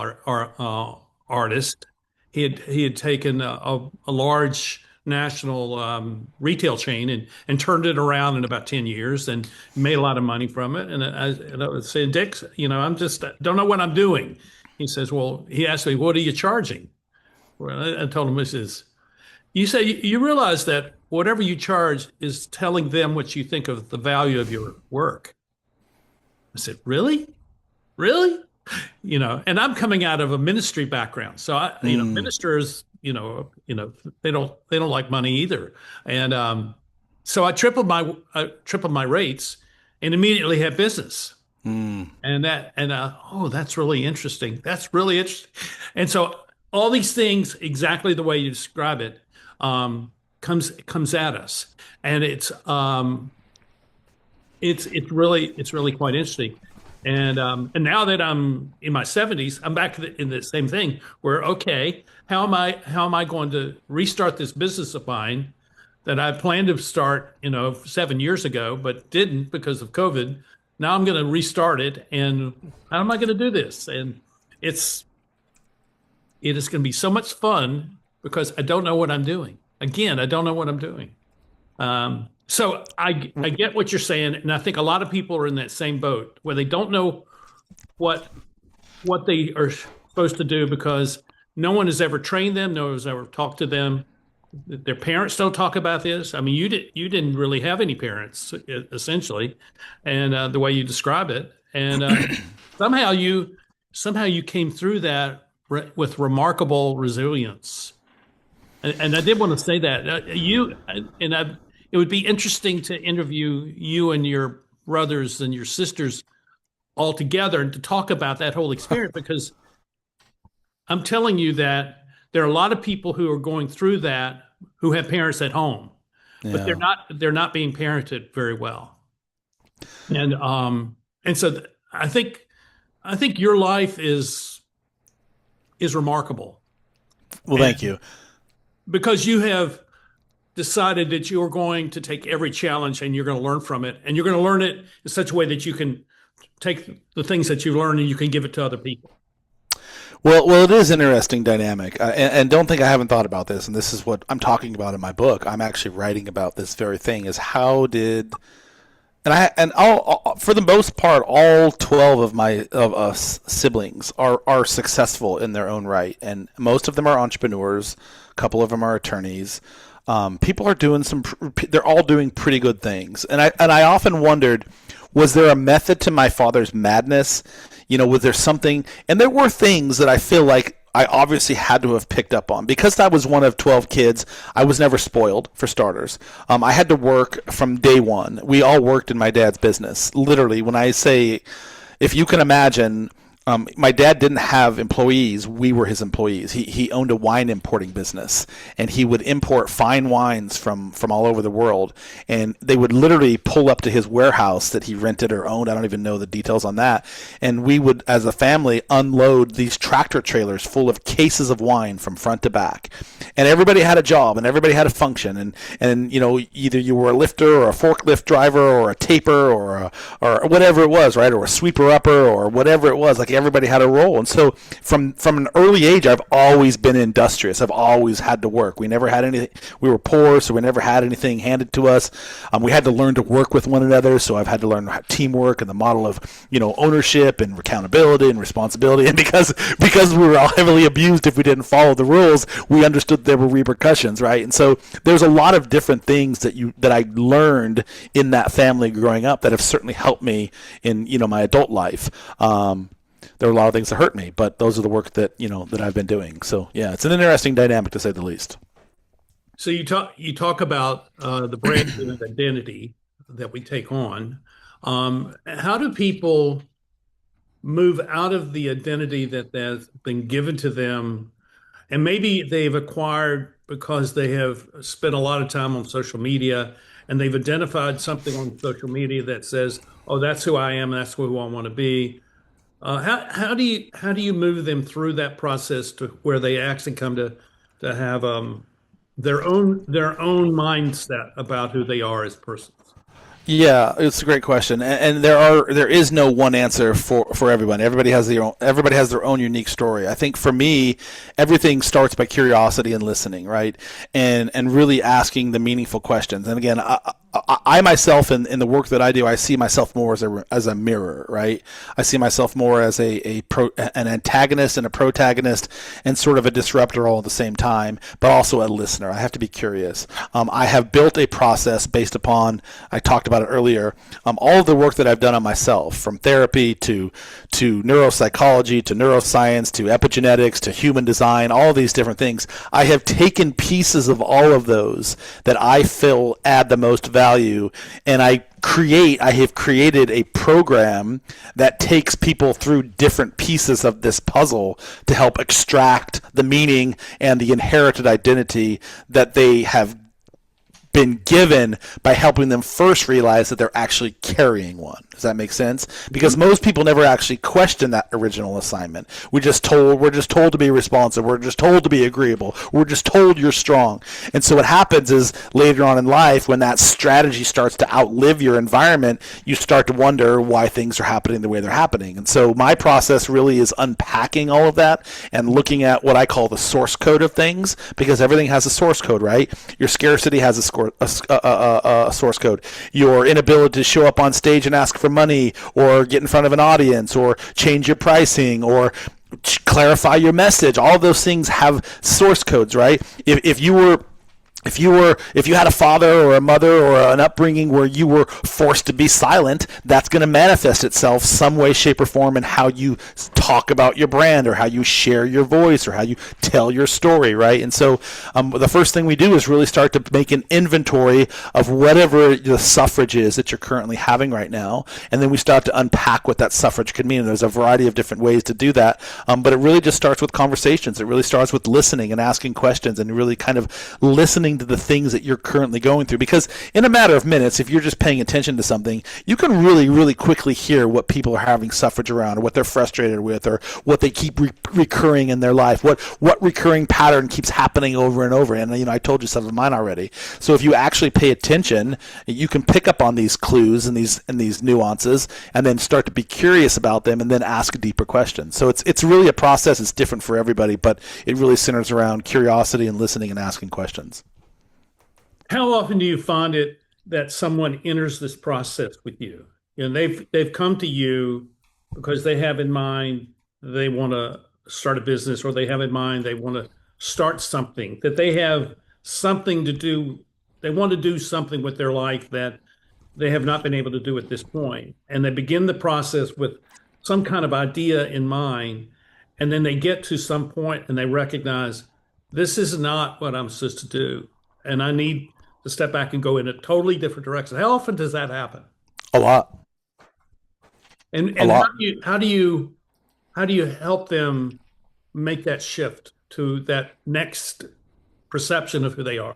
artist. He had taken a large national retail chain and turned it around in about 10 years and made a lot of money from it. And I was saying, Dick, I'm just don't know what I'm doing. He says, well, he asked me, what are you charging? Well, I told him, you say you realize that whatever you charge is telling them what you think of the value of your work. I said, really? Really? And I'm coming out of a ministry background. So ministers, they don't like money either. And so I tripled my rates and immediately had business. Oh, that's really interesting. That's really interesting. And so all these things, exactly the way you describe it, comes at us. And it's really quite interesting. And now that I'm in my 70s, I'm back in the same thing where, okay, how am I going to restart this business of mine that I planned to start, 7 years ago, but didn't because of COVID. Now I'm going to restart it. And how am I going to do this? And it is going to be so much fun because I don't know what I'm doing. Again, I don't know what I'm doing. So I get what you're saying, and I think a lot of people are in that same boat where they don't know what they are supposed to do because no one has ever trained them, no one has ever talked to them. Their parents don't talk about this. I mean, you didn't really have any parents, essentially, and the way you describe it, and somehow you came through that with remarkable resilience. And I did want to say that it would be interesting to interview you and your brothers and your sisters all together and to talk about that whole experience because I'm telling you that there are a lot of people who are going through that who have parents at home, but Yeah. they're not being parented very well. And so I think your life is remarkable, Well, thank and you. because you have decided that you're going to take every challenge and you're going to learn from it, and you're going to learn it in such a way that you can take the things that you learn and you can give it to other people. Well, it is an interesting dynamic, and don't think I haven't thought about this. And this is what I'm talking about in my book. I'm actually writing about this very thing: is how did and all for the most part, all 12 of us siblings are successful in their own right, and most of them are entrepreneurs. A couple of them are attorneys. People are doing they're all doing pretty good things, and I often wondered, was there a method to my father's madness? Was there something? And there were things that I feel like I obviously had to have picked up on. Because I was one of 12 kids, I was never spoiled, for starters. I had to work from day one. We all worked in my dad's business. Literally, when I say, if you can imagine, my dad didn't have employees. We were his employees. He owned a wine importing business, and he would import fine wines from all over the world. And they would literally pull up to his warehouse that he rented or owned. I don't even know the details on that. And we would, as a family, unload these tractor trailers full of cases of wine from front to back. And everybody had a job, and everybody had a function. And either you were a lifter or a forklift driver or a taper or whatever it was, right? Or a sweeper upper or whatever it was. Like, everybody had a role. And so from an early age, I've always been industrious. I've always had to work. We never had anything. We were poor, so we never had anything handed to us. We had to learn to work with one another. So I've had to learn teamwork and the model of, ownership and accountability and responsibility. And because we were all heavily abused if we didn't follow the rules, we understood there were repercussions, right? And so there's a lot of different things that I learned in that family growing up that have certainly helped me in, my adult life. There are a lot of things that hurt me, but those are the work that that I've been doing. So yeah, it's an interesting dynamic, to say the least. So you talk about the brand identity that we take on. How do people move out of the identity that has been given to them, and maybe they've acquired because they have spent a lot of time on social media, and they've identified something on social media that says, "Oh, that's who I am. That's who I want to be." How do you move them through that process to where they actually come to have their own mindset about who they are as persons? Yeah, it's a great question, and there is no one answer for everyone. Everybody has their own unique story. I think for me, everything starts by curiosity and listening, right, and really asking the meaningful questions. And again, I myself in the work that I do, I see myself more as a mirror, right? I see myself more as an antagonist and a protagonist, and sort of a disruptor all at the same time, but also a listener. I have to be curious. I have built a process based upon, I talked about it earlier, all of the work that I've done on myself, from therapy to neuropsychology to neuroscience to epigenetics to human design, all of these different things. I have taken pieces of all of those that I feel add the most value, and I have created a program that takes people through different pieces of this puzzle to help extract the meaning and the inherited identity that they have been given, by helping them first realize that they're actually carrying one. Does that make sense? Because most people never actually question that original assignment. We're just told to be responsive. We're just told to be agreeable. We're just told you're strong. And so what happens is, later on in life, when that strategy starts to outlive your environment, you start to wonder why things are happening the way they're happening. And so my process really is unpacking all of that and looking at what I call the source code of things, because everything has a source code, right? Your scarcity has a source code. Your inability to show up on stage and ask for money, or get in front of an audience, or change your pricing, or clarify your message. All of those things have source codes, right? If you had a father or a mother or an upbringing where you were forced to be silent, that's going to manifest itself some way, shape, or form in how you talk about your brand, or how you share your voice, or how you tell your story, right? And so the first thing we do is really start to make an inventory of whatever the suffrage is that you're currently having right now, and then we start to unpack what that suffrage could mean. And there's a variety of different ways to do that, but it really just starts with conversations. It really starts with listening and asking questions, and really kind of listening to the things that you're currently going through. Because in a matter of minutes, if you're just paying attention to something, you can really, really quickly hear what people are having suffrage around, or what they're frustrated with, or what they keep recurring in their life, what recurring pattern keeps happening over and over. And I told you some of mine already. So if you actually pay attention, you can pick up on these clues and these nuances, and then start to be curious about them, and then ask deeper questions. So it's really a process. It's different for everybody, but it really centers around curiosity and listening and asking questions. How often do you find it that someone enters this process with you? They've come to you because they have in mind they want to start a business, or they have in mind they want to start something, that they have something to do. They want to do something with their life that they have not been able to do at this point. And they begin the process with some kind of idea in mind. And then they get to some point and they recognize this is not what I'm supposed to do. And I need to step back and go in a totally different direction. How often does that happen? A lot. And A lot. how do you help them make that shift to that next perception of who they are?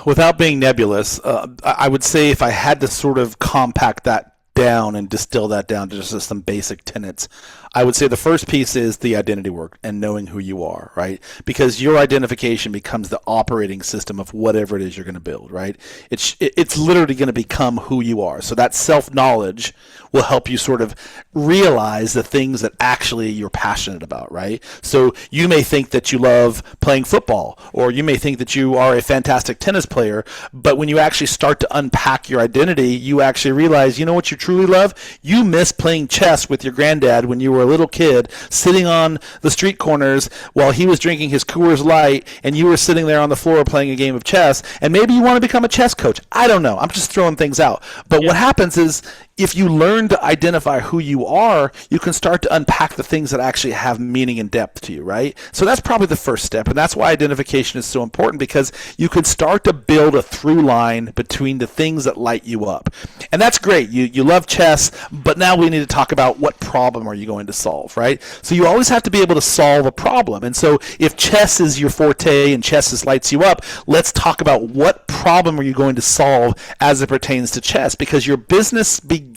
Without being nebulous, I would say if I had to sort of compact that down and distill that down to just some basic tenets, I would say the first piece is the identity work and knowing who you are, right? Because your identification becomes the operating system of whatever it is you're going to build, right? It's literally going to become who you are. So that self-knowledge will help you sort of realize the things that actually you're passionate about, right? So you may think that you love playing football, or you may think that you are a fantastic tennis player, but when you actually start to unpack your identity, you actually realize, you know what you truly love? You miss playing chess with your granddad when you were a little kid, sitting on the street corners while he was drinking his Coors Light and you were sitting there on the floor playing a game of chess, and maybe you want to become a chess coach. I don't know. I'm just throwing things out. But what happens is, if you learn to identify who you are, you can start to unpack the things that actually have meaning and depth to you, right? So that's probably the first step, and that's why identification is so important, because you can start to build a through line between the things that light you up. And that's great. You love chess, but now we need to talk about what problem are you going to solve, right? So you always have to be able to solve a problem. And so if chess is your forte and chess lights you up, let's talk about what problem are you going to solve as it pertains to chess, because your business begins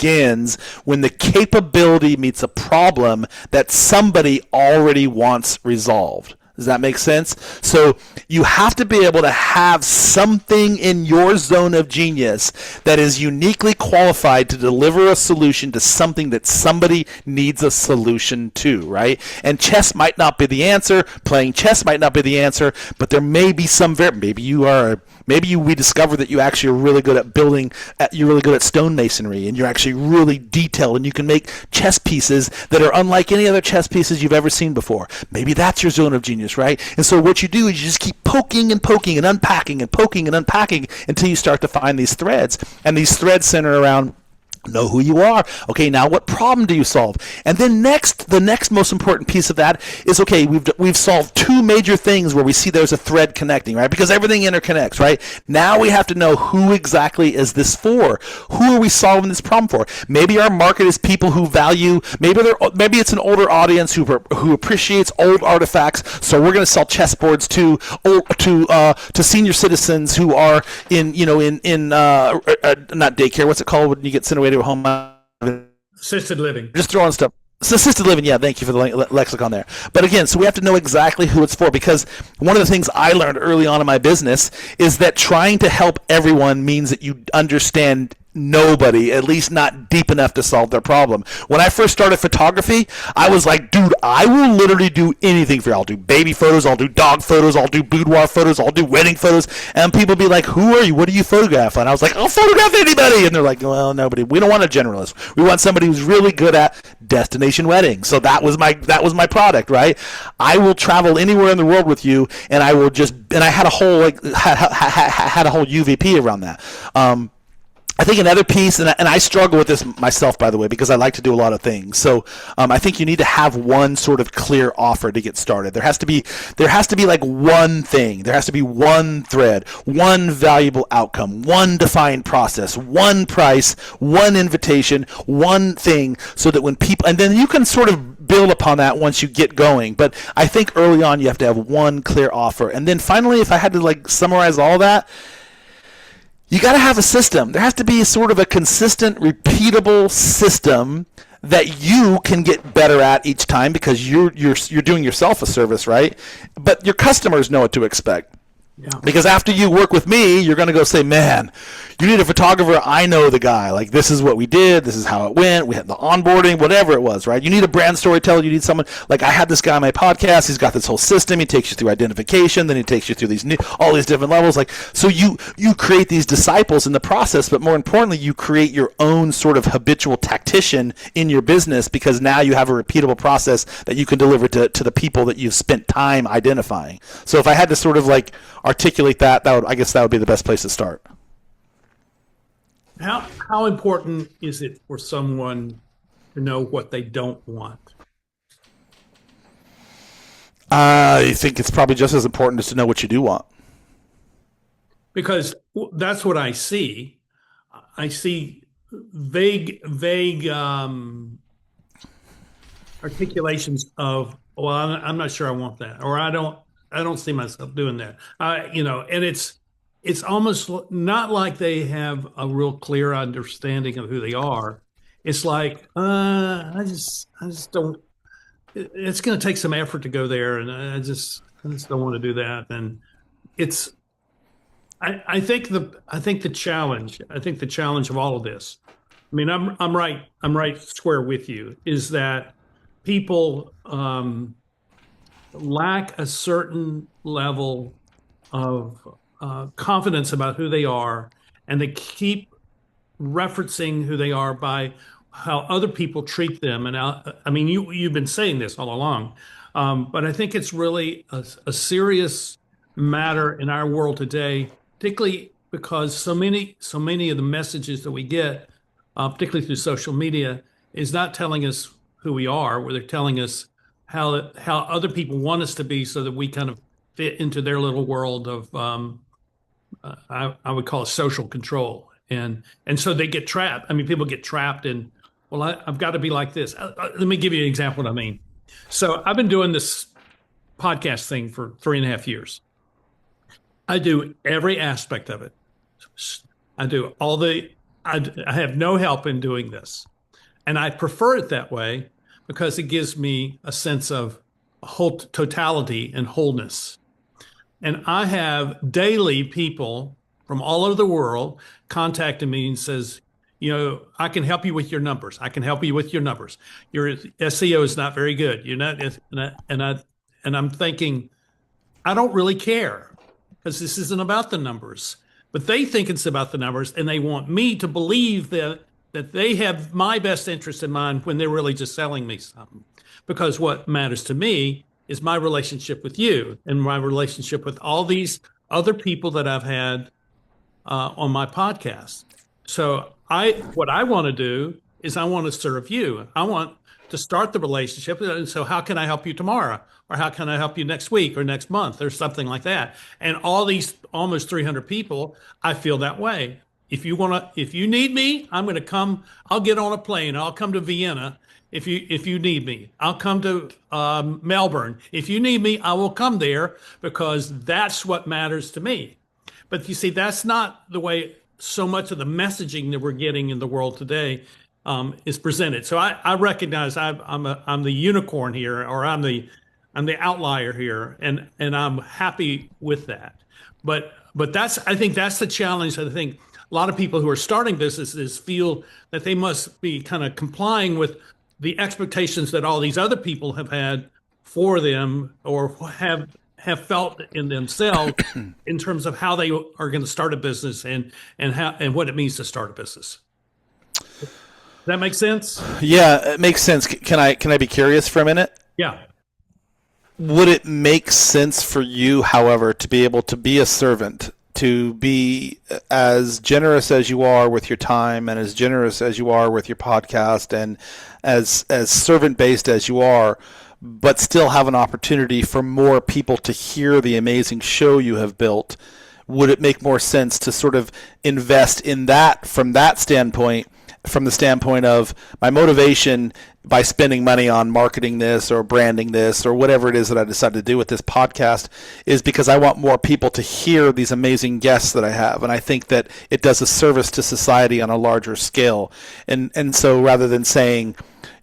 when the capability meets a problem that somebody already wants resolved. Does that make sense? So you have to be able to have something in your zone of genius that is uniquely qualified to deliver a solution to something that somebody needs a solution to, right? And chess might not be the answer. Playing chess might not be the answer, but there may be some we discover that you actually are really good at building, you're really good at stonemasonry, and you're actually really detailed, and you can make chess pieces that are unlike any other chess pieces you've ever seen before. Maybe that's your zone of genius, right? And so what you do is you just keep poking and poking and unpacking and poking and unpacking until you start to find these threads. And these threads center around know who you are. Okay, now what problem do you solve? And then the next most important piece of that is, okay, we've solved two major things where we see there's a thread connecting, right? Because everything interconnects, right? Now we have to know who exactly is this for? Who are we solving this problem for? Maybe our market is people who value, maybe it's an older audience who appreciates old artifacts. So we're going to sell chessboards to senior citizens who are in not daycare. What's it called when you get sent away to a home? Assisted living. Just throwing stuff. It's assisted living, yeah, thank you for the lexicon there. But again, so we have to know exactly who it's for, because one of the things I learned early on in my business is that trying to help everyone means that you understand nobody, at least not deep enough to solve their problem. When I first started photography, I was like, dude, I will literally do anything for you. I'll do baby photos, I'll do dog photos, I'll do boudoir photos, I'll do wedding photos. And people be like, who are you? What do you photograph? And I was like, I'll photograph anybody. And they're like, well, nobody. We don't want a generalist. We want somebody who's really good at destination weddings. So that was my product, right? I will travel anywhere in the world with you, and I will just, and I had a whole had a whole UVP around that. I think another piece, and I struggle with this myself, by the way, because I like to do a lot of things. So I think you need to have one sort of clear offer to get started. There has to be like one thing. There has to be one thread, one valuable outcome, one defined process, one price, one invitation, one thing, so that when people, and then you can sort of build upon that once you get going. But I think early on you have to have one clear offer. And then finally, if I had to like summarize all that, you got to have a system. There has to be sort of a consistent, repeatable system that you can get better at each time, because you're doing yourself a service, right? But your customers know what to expect. Yeah. Because after you work with me, you're going to go say, man, you need a photographer. I know the guy. Like, this is what we did. This is how it went. We had the onboarding, whatever it was, right? You need a brand storyteller. You need someone. Like, I had this guy on my podcast. He's got this whole system. He takes you through identification. Then he takes you through all these different levels. Like, so you create these disciples in the process, but more importantly, you create your own sort of habitual tactician in your business, because now you have a repeatable process that you can deliver to the people that you've spent time identifying. So if I had to sort of like articulate that, I guess that would be the best place to start. How important is it for someone to know what they don't want? I think it's probably just as important as to know what you do want. Because that's what I see. I see vague articulations of, well, I'm not sure I want that, or I don't see myself doing that. And it's almost not like they have a real clear understanding of who they are. It's like, I just don't. It's going to take some effort to go there, and I just don't want to do that. And it's, I think the challenge of all of this. I mean, I'm right square with you. Is that people lack a certain level of confidence about who they are, and they keep referencing who they are by how other people treat them. And I mean, you've been saying this all along, but I think it's really a serious matter in our world today, particularly because so many of the messages that we get, particularly through social media, is not telling us who we are, where they're telling us how other people want us to be, so that we kind of fit into their little world of I would call it social control, and so they get trapped. I mean, people get trapped in, well, I've got to be like this. Let me give you an example of what I mean. So I've been doing this podcast thing for 3.5 years. I do every aspect of it. I do I have no help in doing this, and I prefer it that way because it gives me a sense of whole totality and wholeness. And I have daily people from all over the world contacting me and says, I can help you with your numbers. I can help you with your numbers. Your SEO is not very good. You're not, and I'm thinking, I don't really care, because this isn't about the numbers. But they think it's about the numbers, and they want me to believe that they have my best interest in mind when they're really just selling me something. Because what matters to me is my relationship with you and my relationship with all these other people that I've had on my podcast. So what I want to do is I want to serve you. I want to start the relationship. And so how can I help you tomorrow? Or how can I help you next week or next month or something like that? And all these almost 300 people, I feel that way. If you need me, I'm going to come. I'll get on a plane. I'll come to Vienna. If you need me, I'll come to Melbourne. If you need me, I will come there, because that's what matters to me. But you see, that's not the way so much of the messaging that we're getting in the world today is presented. So I recognize I'm the unicorn here, or I'm the outlier here, and I'm happy with that. But I think that's the challenge. I think a lot of people who are starting businesses feel that they must be kind of complying with the expectations that all these other people have had for them, or have felt in themselves in terms of how they are going to start a business and what it means to start a business. Does that make sense? Yeah, it makes sense. Can I be curious for a minute? Yeah. Would it make sense for you, however, to be able to be a servant, to be as generous as you are with your time, and as generous as you are with your podcast, and as servant-based as you are, but still have an opportunity for more people to hear the amazing show you have built? Would it make more sense to sort of invest in that from that standpoint, from the standpoint of my motivation by spending money on marketing this or branding this or whatever it is that I decided to do with this podcast is because I want more people to hear these amazing guests that I have. And I think that it does a service to society on a larger scale. And so rather than saying,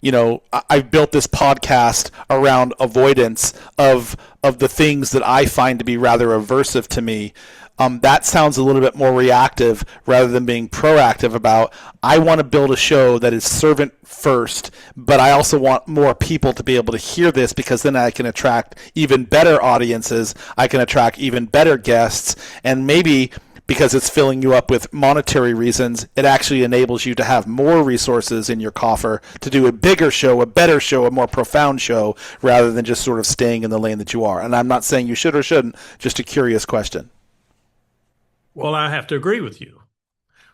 I've built this podcast around avoidance of the things that I find to be rather aversive to me. That sounds a little bit more reactive rather than being proactive about, I want to build a show that is servant first, but I also want more people to be able to hear this because then I can attract even better audiences. I can attract even better guests, and maybe because it's filling you up with monetary reasons, it actually enables you to have more resources in your coffer to do a bigger show, a better show, a more profound show, rather than just sort of staying in the lane that you are. And I'm not saying you should or shouldn't, just a curious question. Well, I have to agree with you.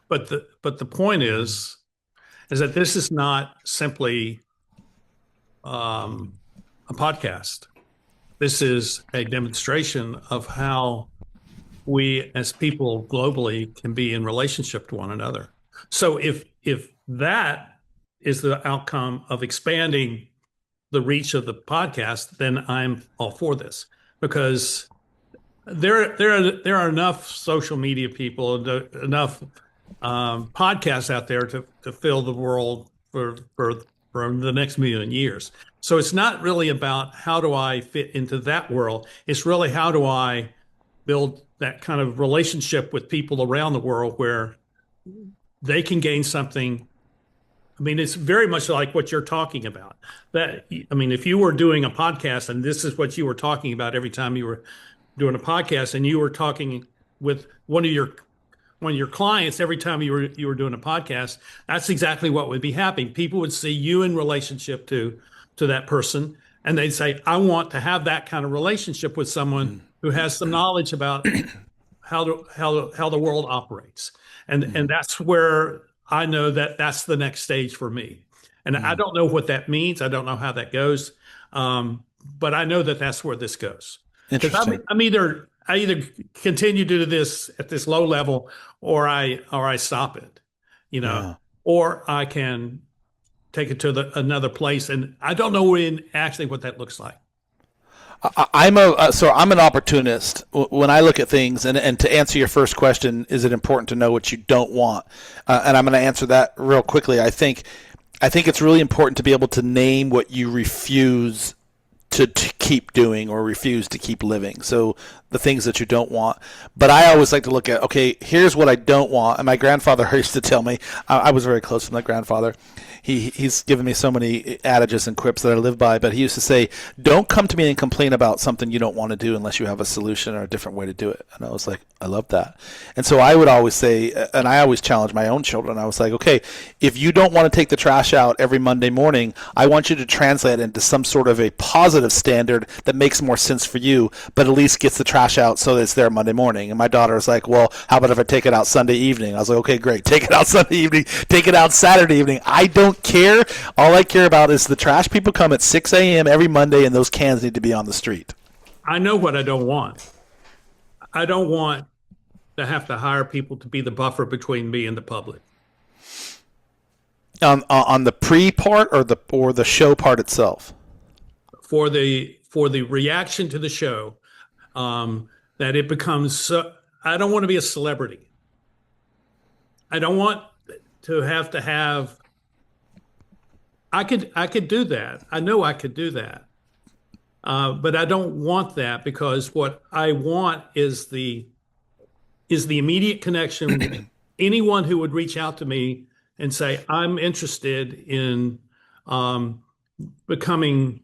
But the point is that this is not simply a podcast. This is a demonstration of how we as people globally can be in relationship to one another. So if that is the outcome of expanding the reach of the podcast, then I'm all for this because there are enough social media people, enough podcasts out there to fill the world for the next million years. So it's not really about how do I fit into that world. It's really how do I build that kind of relationship with people around the world where they can gain something. I mean, it's very much like what you're talking about. If you were doing a podcast and this is what you were talking about every time you were doing a podcast and you were talking with one of your clients every time you were doing a podcast, that's exactly what would be happening. People would see you in relationship to that person, and they'd say, "I want to have that kind of relationship with someone who has some knowledge about how the world operates." And that's where I know that that's the next stage for me. And I don't know what that means. I don't know how that goes, but I know that that's where this goes. Because Interesting. I either continue to do this at this low level, or I stop it, Yeah. or I can take it to another place, and I don't know actually what that looks like. I'm an opportunist when I look at things, and to answer your first question, is it important to know what you don't want? And I'm going to answer that real quickly. I think it's really important to be able to name what you refuse to keep doing or refuse to keep living. So the things that you don't want. But I always like to look at, okay, here's what I don't want. And my grandfather used to tell me, I was very close to my grandfather. He's given me so many adages and quips that I live by, but he used to say, don't come to me and complain about something you don't want to do unless you have a solution or a different way to do it. And I was like, I love that. And so I would always say, and I always challenge my own children, I was like, okay, if you don't want to take the trash out every Monday morning, I want you to translate it into some sort of a positive standard that makes more sense for you, but at least gets the trash out so that it's there Monday morning. And my daughter was like, well, how about if I take it out Sunday evening? I was like, okay, great. Take it out Sunday evening. Take it out Saturday evening. I don't care. All I care about is the trash people come at 6 a.m. every Monday, and those cans need to be on the street. I know what I don't want. I don't want to have to hire people to be the buffer between me and the public. On the pre part or the show part itself? For the reaction to the show, that it becomes so, I don't want to be a celebrity. I don't want to have I could do that. I know I could do that. But I don't want that because what I want is the immediate connection with anyone who would reach out to me and say, I'm interested in becoming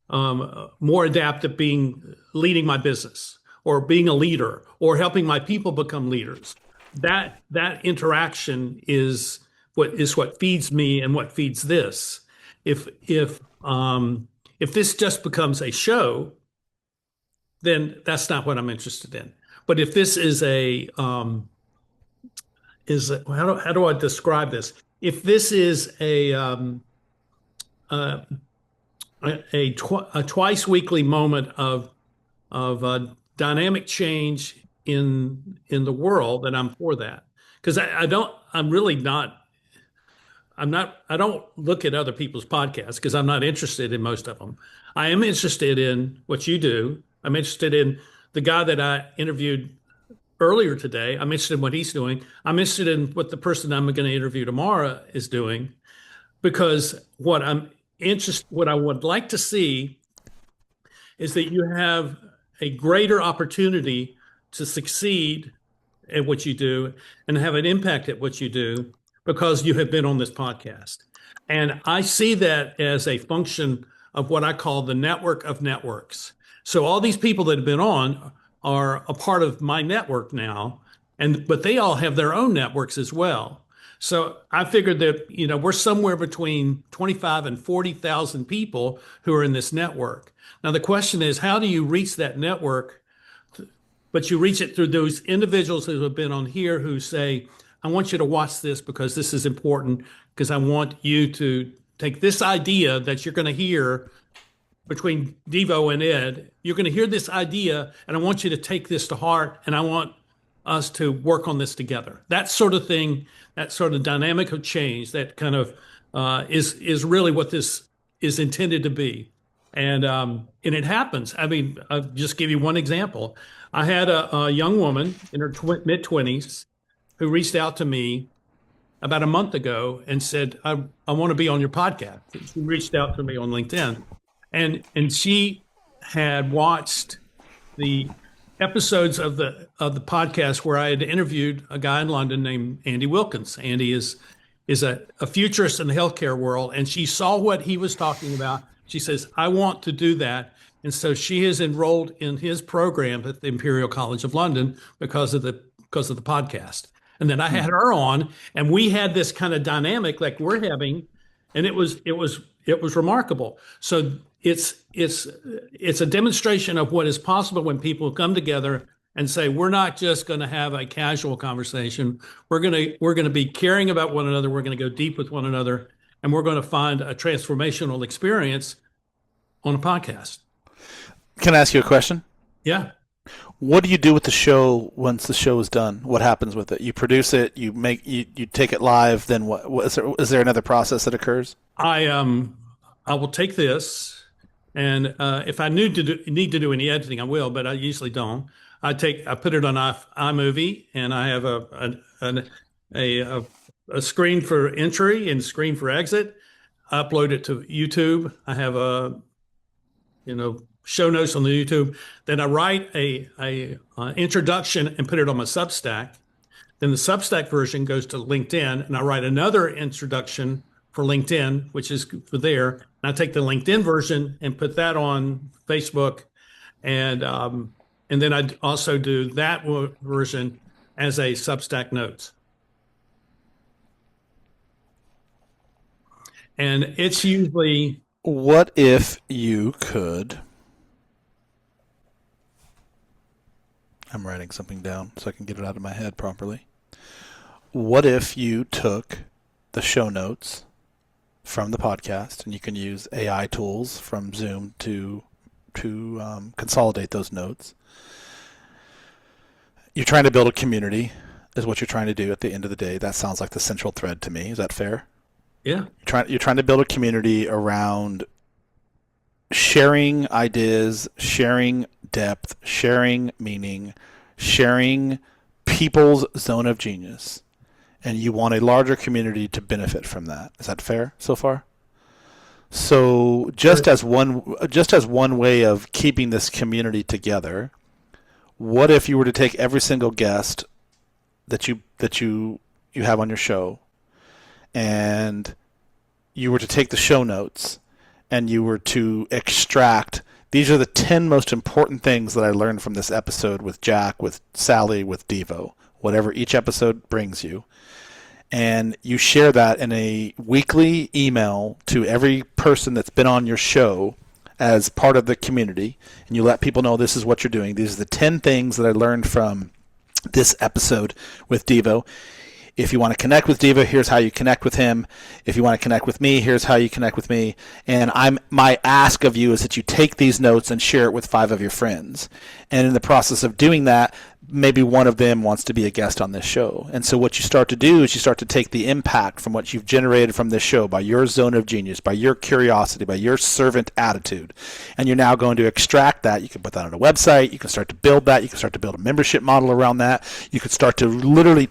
more adept at leading my business or being a leader or helping my people become leaders. That interaction is what feeds me and what feeds this. If this just becomes a show, then that's not what I'm interested in. But if this is how do I describe this? If this is a twice weekly moment of dynamic change in the world, then I'm for that because I'm really not. I don't look at other people's podcasts because I'm not interested in most of them. I am interested in what you do. I'm interested in the guy that I interviewed earlier today. I'm interested in what he's doing. I'm interested in what the person I'm going to interview tomorrow is doing because what I would like to see is that you have a greater opportunity to succeed at what you do and have an impact at what you do because you have been on this podcast. And I see that as a function of what I call the network of networks. So all these people that have been on are a part of my network now, and but they all have their own networks as well. So I figured that, we're somewhere between 25 and 40,000 people who are in this network. Now the question is, how do you reach that network, but you reach it through those individuals who have been on here who say, I want you to watch this because this is important, because I want you to take this idea that you're going to hear between Devo and Ed. You're going to hear this idea, and I want you to take this to heart, and I want us to work on this together. That sort of thing, that sort of dynamic of change, that kind of is really what this is intended to be. And it happens. I mean, I'll just give you one example. I had a young woman in her mid-20s who reached out to me about a month ago and said, I want to be on your podcast. She reached out to me on LinkedIn, and she had watched the episodes of the podcast where I had interviewed a guy in London named Andy Wilkins. Andy is a futurist in the healthcare world, and she saw what he was talking about. She says, I want to do that. And so she is enrolled in his program at the Imperial College of London because of the podcast. And then I had her on, and we had this kind of dynamic like we're having, and it was remarkable. So it's a demonstration of what is possible when people come together and say, we're not just going to have a casual conversation. We're going to be caring about one another. We're going to go deep with one another, and we're going to find a transformational experience on a podcast. Can I ask you a question? Yeah. What do you do with the show once the show is done? What happens with it? You produce it, you take it live, then what is there another process that occurs? I will take this, and if I need to do any editing, I will, but I usually don't. I put it on iMovie, and I have a screen for entry and screen for exit. I upload it to YouTube. I have show notes on the YouTube. Then I write a introduction and put it on my Substack. Then the Substack version goes to LinkedIn, and I write another introduction for LinkedIn, which is for there. And I take the LinkedIn version and put that on Facebook, and then I also do that version as a Substack notes. And it's usually. What if you could? I'm writing something down so I can get it out of my head properly. What if you took the show notes from the podcast, and you can use AI tools from Zoom to consolidate those notes? You're trying to build a community, is what you're trying to do at the end of the day. That sounds like the central thread to me. Is that fair? Yeah. You're trying to build a community around sharing ideas, sharing depth, sharing meaning, sharing people's zone of genius. And you want a larger community to benefit from that. Is that fair so far? So just as one way of keeping this community together, what if you were to take every single guest that you have on your show, and you were to take the show notes and you were to extract, these are the 10 most important things that I learned from this episode with Jack, with Sally, with Devo, whatever each episode brings you. And you share that in a weekly email to every person that's been on your show as part of the community. And you let people know this is what you're doing. These are the 10 things that I learned from this episode with Devo. If you want to connect with Devo, here's how you connect with him. If you want to connect with me, here's how you connect with me. And my ask of you is that you take these notes and share it with 5 of your friends. And in the process of doing that, maybe one of them wants to be a guest on this show. And so what you start to do is you start to take the impact from what you've generated from this show by your zone of genius, by your curiosity, by your servant attitude. And you're now going to extract that. You can put that on a website. You can start to build that. You can start to build a membership model around that. You could start to literally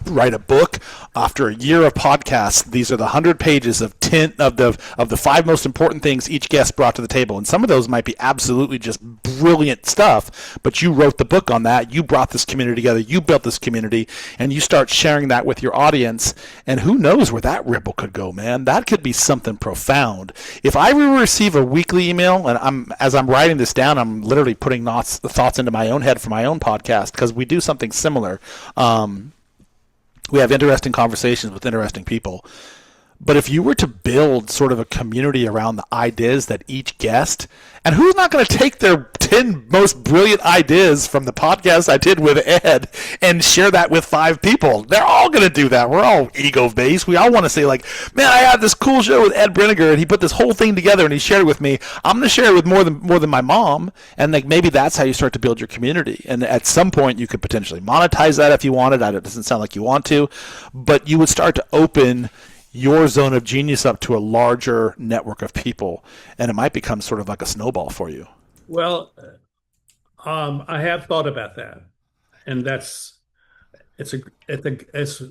write a book after a year of podcasts. These are the 100 pages of 10 of the 5 most important things each guest brought to the table. And some of those might be absolutely just brilliant stuff, but you wrote the book on that. You brought this community together. You built this community, and you start sharing that with your audience. And who knows where that ripple could go, man? That could be something profound. If I receive a weekly email, and as I'm writing this down, I'm literally putting thoughts into my own head for my own podcast, because we do something similar. We have interesting conversations with interesting people. But if you were to build sort of a community around the ideas that each guest, and who's not going to take their 10 most brilliant ideas from the podcast I did with Ed and share that with 5 people? They're all going to do that. We're all ego based. We all want to say, like, man, I had this cool show with Ed Breniger and he put this whole thing together and he shared it with me. I'm going to share it with more than my mom. And like, maybe that's how you start to build your community. And at some point you could potentially monetize that if you wanted. It doesn't sound like you want to, but you would start to open your zone of genius up to a larger network of people, and it might become sort of like a snowball for you. Well, I have thought about that, and it's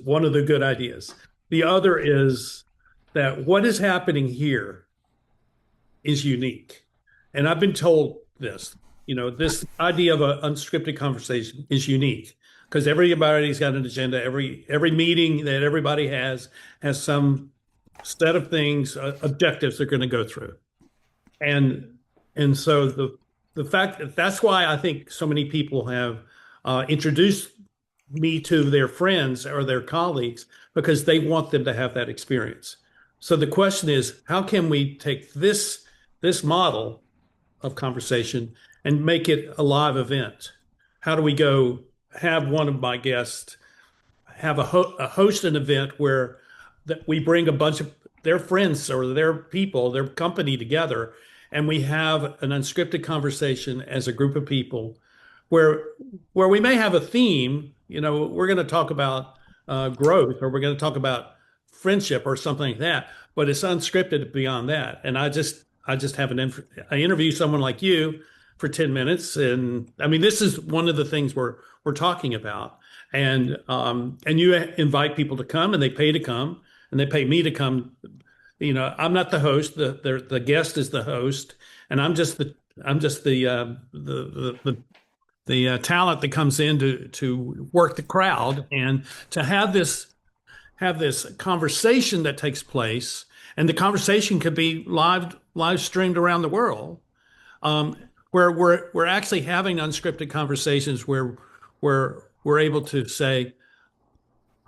one of the good ideas. The other is that what is happening here is unique, and I've been told this. This idea of an unscripted conversation is unique because everybody's got an agenda. Every meeting that everybody has some set of things, objectives they're going to go through, and so the fact that's why I think so many people have introduced me to their friends or their colleagues because they want them to have that experience. So the question is, how can we take this model of conversation and make it a live event? How do we go have one of my guests have host an event where that we bring a bunch of their friends or their people, their company together, and we have an unscripted conversation as a group of people where we may have a theme. We're going to talk about growth, or we're going to talk about friendship or something like that, but it's unscripted beyond that. And I just have I interview someone like you for 10 minutes. And I mean, this is one of the things we're talking about. And you invite people to come and they pay to come and they pay me to come. I'm not the host. The guest is the host, and I'm just the talent that comes in to work the crowd and to have this conversation that takes place. And the conversation could be live streamed around the world, where we're actually having unscripted conversations where we're able to say,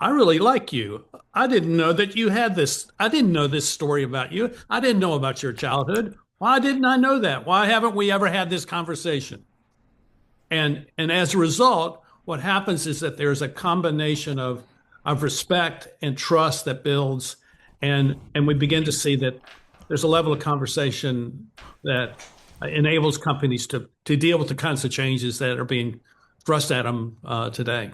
I really like you. I didn't know that you had this. I didn't know this story about you. I didn't know about your childhood. Why didn't I know that? Why haven't we ever had this conversation? And as a result, what happens is that there's a combination of respect and trust that builds, and we begin to see that there's a level of conversation that enables companies to deal with the kinds of changes that are being thrust at them today.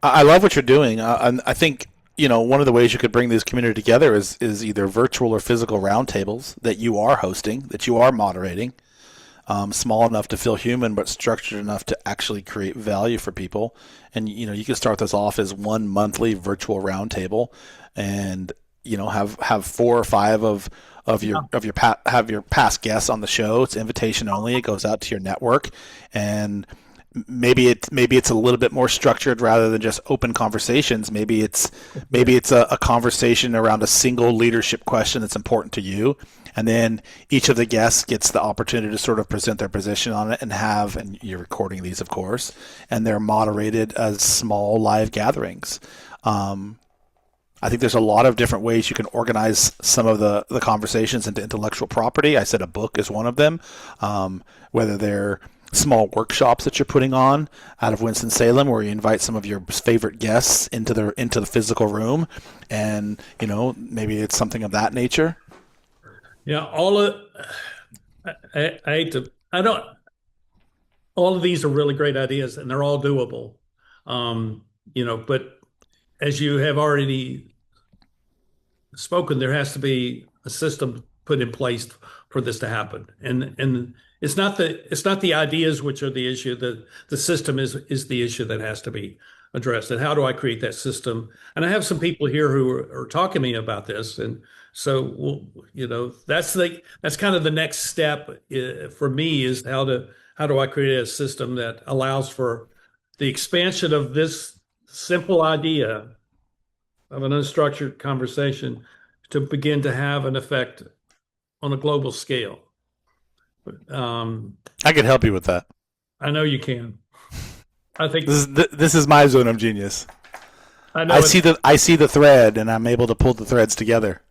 I love what you're doing. I think one of the ways you could bring this community together is either virtual or physical roundtables that you are hosting, that you are moderating, small enough to feel human, but structured enough to actually create value for people. And you can start this off as one monthly virtual roundtable, and have 4 or 5 of your past guests on the show. It's invitation only. It goes out to your network, and maybe it's a little bit more structured rather than just open conversations. Maybe it's a conversation around a single leadership question that's important to you, and then each of the guests gets the opportunity to sort of present their position on it, and you're recording these, of course, and they're moderated as small live gatherings. I think there's a lot of different ways you can organize some of the conversations into intellectual property. I said a book is one of them, whether they're small workshops that you're putting on out of Winston-Salem, where you invite some of your favorite guests into the physical room, and maybe it's something of that nature. Yeah, all of I hate to I don't all of these are really great ideas and they're all doable. But as you have already spoken, there has to be a system put in place for this to happen. And it's not the ideas which are the issue. The system is the issue that has to be addressed. And how do I create that system? And I have some people here who are talking to me about this. And so, that's kind of the next step for me is how do I create a system that allows for the expansion of this simple idea of an unstructured conversation to begin to have an effect on a global scale. Um, I could help you with that. I know you can. I think This is my zone of genius. I know it. I see the thread, and I'm able to pull the threads together.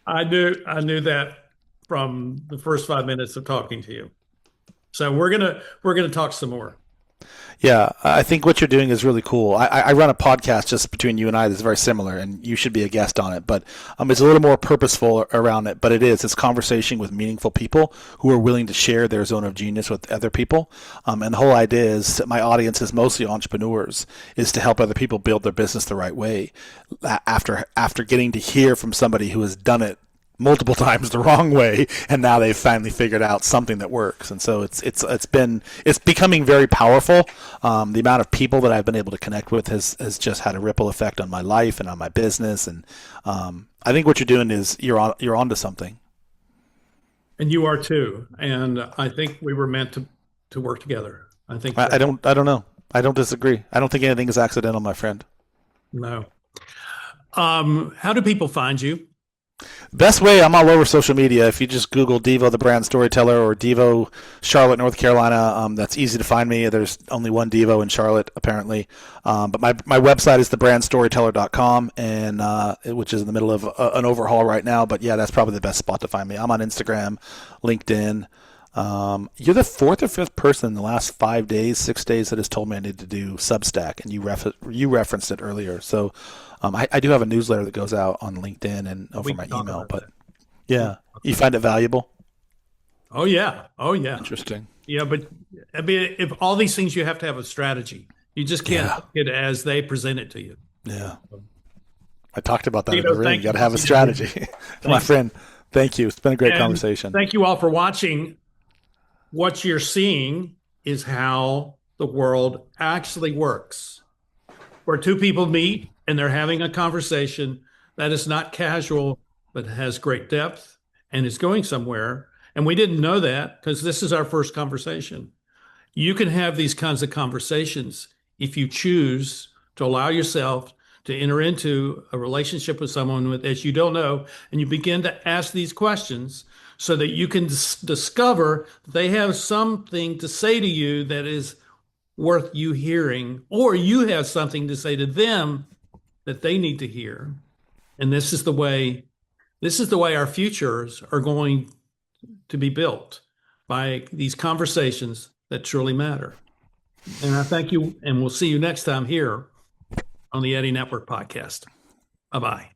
I knew that from the first 5 minutes of talking to you. So we're gonna talk some more. Yeah, I think what you're doing is really cool. I run a podcast just between you and I that's very similar, and you should be a guest on it. But it's a little more purposeful around it. But it's conversation with meaningful people who are willing to share their zone of genius with other people. And the whole idea is that my audience is mostly entrepreneurs, is to help other people build their business the right way. After getting to hear from somebody who has done it multiple times the wrong way, and now they've finally figured out something that works. And so it's becoming very powerful. The amount of people that I've been able to connect with has just had a ripple effect on my life and on my business. And I think what you're doing is you're onto something. And you are too. And I think we were meant to work together. I think I don't know. I don't disagree. I don't think anything is accidental, my friend. no. How do people find you? Best way, I'm all over social media. If you just Google Deevo, the Brand Storyteller, or Deevo, Charlotte, North Carolina, that's easy to find me. There's only one Deevo in Charlotte, apparently. But my website is thebrandstoryteller.com, and which is in the middle of an overhaul right now. But yeah, that's probably the best spot to find me. I'm on Instagram, LinkedIn. You're the fourth or fifth person in the last 5 days, 6 days that has told me I need to do Substack, and you referenced it earlier. So I do have a newsletter that goes out on LinkedIn and over We my can talk email. about But that. yeah, you find it valuable? Oh yeah. Oh yeah. Interesting. Yeah, but I mean, if all these things, you have to have a strategy. You just can't Yeah, take it as they present it to you. yeah. I talked about that in the Tito, room. You thank got you to for have a being here. strategy. My Thanks. friend, thank you. It's been a great And conversation. thank you all for watching. What you're seeing is how the world actually works, where two people meet and they're having a conversation that is not casual, but has great depth and is going somewhere. And we didn't know that because this is our first conversation. You can have these kinds of conversations if you choose to allow yourself to enter into a relationship with someone that you don't know, and you begin to ask these questions so that you can discover that they have something to say to you that is worth you hearing, or you have something to say to them that they need to hear. And this is the way our futures are going to be built by these conversations that truly matter. And I thank you, and we'll see you next time here on the Eddie Network podcast. Bye bye.